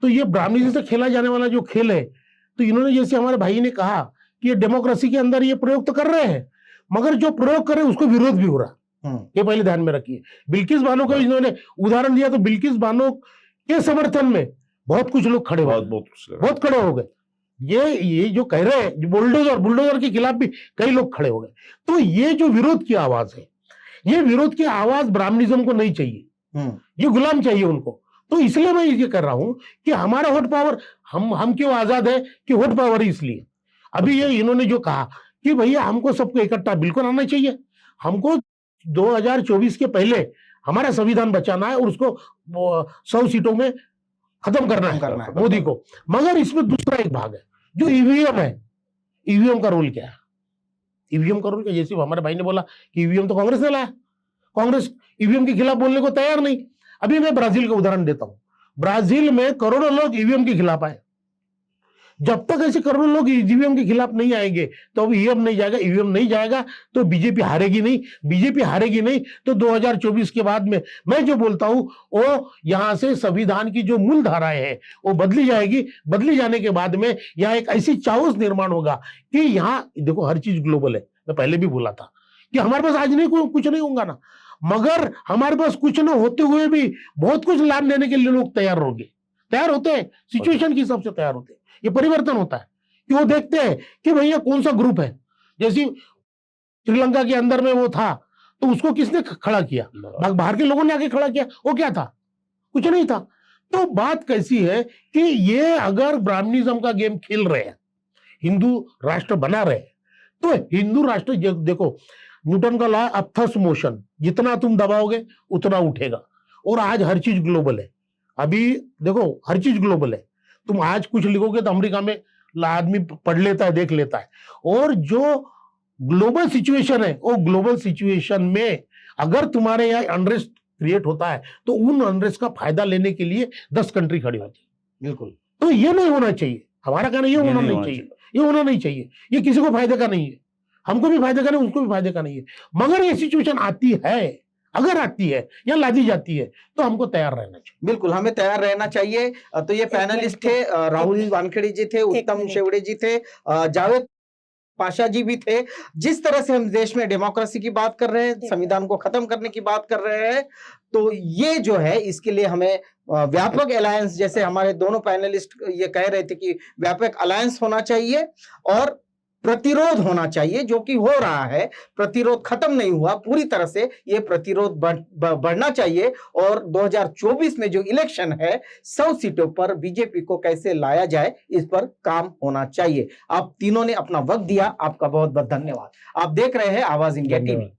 Speaker 3: तो ये ब्राह्मणिज्म से खेला जाने वाला जो खेल है, तो इन्होंने जैसे हमारे भाई ने कहा कि ये डेमोक्रेसी के अंदर ये प्रयोग तो कर रहे हैं, मगर जो प्रयोग कर रहे हैं उसको विरोध भी हो रहा है। ये पहले ध्यान में रखिए। बिल्किस बानो का इन्होंने उदाहरण दिया तो बिल्किस बानो के समर्थन में बहुत कुछ लोग खड़े हुए, बहुत खड़े हो गए। ये जो कह रहे हैं बुलडोजर के खिलाफ भी कई लोग खड़े हो गए। तो ये जो विरोध की आवाज है, ये विरोध की आवाज ब्राह्मणिज्म को नहीं चाहिए, ये गुलाम चाहिए उनको। तो इसलिए मैं ये कर रहा हूं कि हमारा वोट पावर, हम क्यों आजाद है कि वोट पावर ही इसलिए। अभी ये इन्होंने जो कहा कि भैया हमको सबको इकट्ठा बिल्कुल आना चाहिए, हमको 2024 के पहले हमारा संविधान बचाना है और उसको 100 सीटों में खत्म करना है मोदी को। मगर इसमें दूसरा एक भाग है जो ईवीएम है। ईवीएम का रोल क्या है? ईवीएम का रोल क्या? जैसे हमारे भाई ने बोला कि ईवीएम तो कांग्रेस ने लाया, कांग्रेस ईवीएम के खिलाफ बोलने को तैयार नहीं। अभी मैं ब्राजील का उदाहरण देता हूं। ब्राजील में करोड़ों लोग ईवीएम के खिलाफ आए। जब तक ऐसे करोड़ों लोग ईवीएम के खिलाफ नहीं आएंगे तो अब ईवीएम नहीं जाएगा। ईवीएम नहीं जाएगा तो बीजेपी हारेगी नहीं। बीजेपी हारेगी नहीं तो 2024 के बाद में मैं जो बोलता हूं वो यहां से संविधान की जो मूल धाराएं हैं वो बदली जाएगी। बदली जाने के बाद में यहाँ एक ऐसी चाउस निर्माण होगा कि यहाँ देखो हर चीज ग्लोबल है। मैं पहले भी बोला था कि हमारे पास आज नहीं कुछ नहीं होगा ना, मगर हमारे पास कुछ ना होते हुए भी बहुत कुछ लाभ लेने के लिए लोग तैयार होते हैं। सिचुएशन के हिसाब से तैयार होते हैं। ये परिवर्तन होता है कि वो देखते हैं कि भैया कौन सा ग्रुप है। जैसे श्रीलंका के अंदर में वो था तो उसको किसने खड़ा किया? बाहर के लोगों ने आके खड़ा किया। वो क्या था? कुछ नहीं था। तो बात कैसी है कि ये अगर ब्राह्मणिज्म का गेम खेल रहे हैं, हिंदू राष्ट्र बना रहे हैं, तो हिंदू राष्ट्र देखो न्यूटन का लॉ अपथस मोशन, जितना तुम दबाओगे उतना उठेगा। और आज हर चीज ग्लोबल है। अभी देखो हर चीज ग्लोबल है। तुम आज कुछ लिखोगे तो अमेरिका में आदमी पढ़ लेता है, देख लेता है। और जो ग्लोबल सिचुएशन है वो ग्लोबल सिचुएशन में अगर तुम्हारे यहाँ अनरेस्ट क्रिएट होता है तो उन अनरेस्ट का फायदा लेने के लिए 10 कंट्री खड़ी होती है।
Speaker 4: बिल्कुल।
Speaker 3: तो ये नहीं होना चाहिए। हमारा कहना ये होना नहीं चाहिए। ये होना नहीं चाहिए। ये किसी को फायदे का नहीं है। हमको भी फायदे का नहीं, उसको भी फायदे का नहीं है। मगर ये सिचुएशन आती है, अगर आती है या लादी जाती है तो हमको तैयार रहना चाहिए।
Speaker 4: बिल्कुल, हमें तैयार रहना चाहिए। तो ये पैनलिस्ट थे, राहुल वानखेड़े जी थे, उत्तम शेवड़े जी थे, जावेद पाशा जी भी थे। जिस तरह से हम देश में डेमोक्रेसी की बात कर रहे हैं, संविधान को खत्म करने की बात कर रहे हैं, तो ये जो है इसके लिए हमें व्यापक अलायंस, जैसे हमारे दोनों पैनलिस्ट ये कह रहे थे कि व्यापक अलायंस होना चाहिए और प्रतिरोध होना चाहिए, जो कि हो रहा है। प्रतिरोध खत्म नहीं हुआ पूरी तरह से, ये प्रतिरोध बढ़ना चाहिए। और 2024 में जो इलेक्शन है 100 सीटों पर बीजेपी को कैसे लाया जाए, इस पर काम होना चाहिए। आप तीनों ने अपना वक्त दिया, आपका बहुत बहुत धन्यवाद। आप देख रहे हैं आवाज इंडिया टीवी।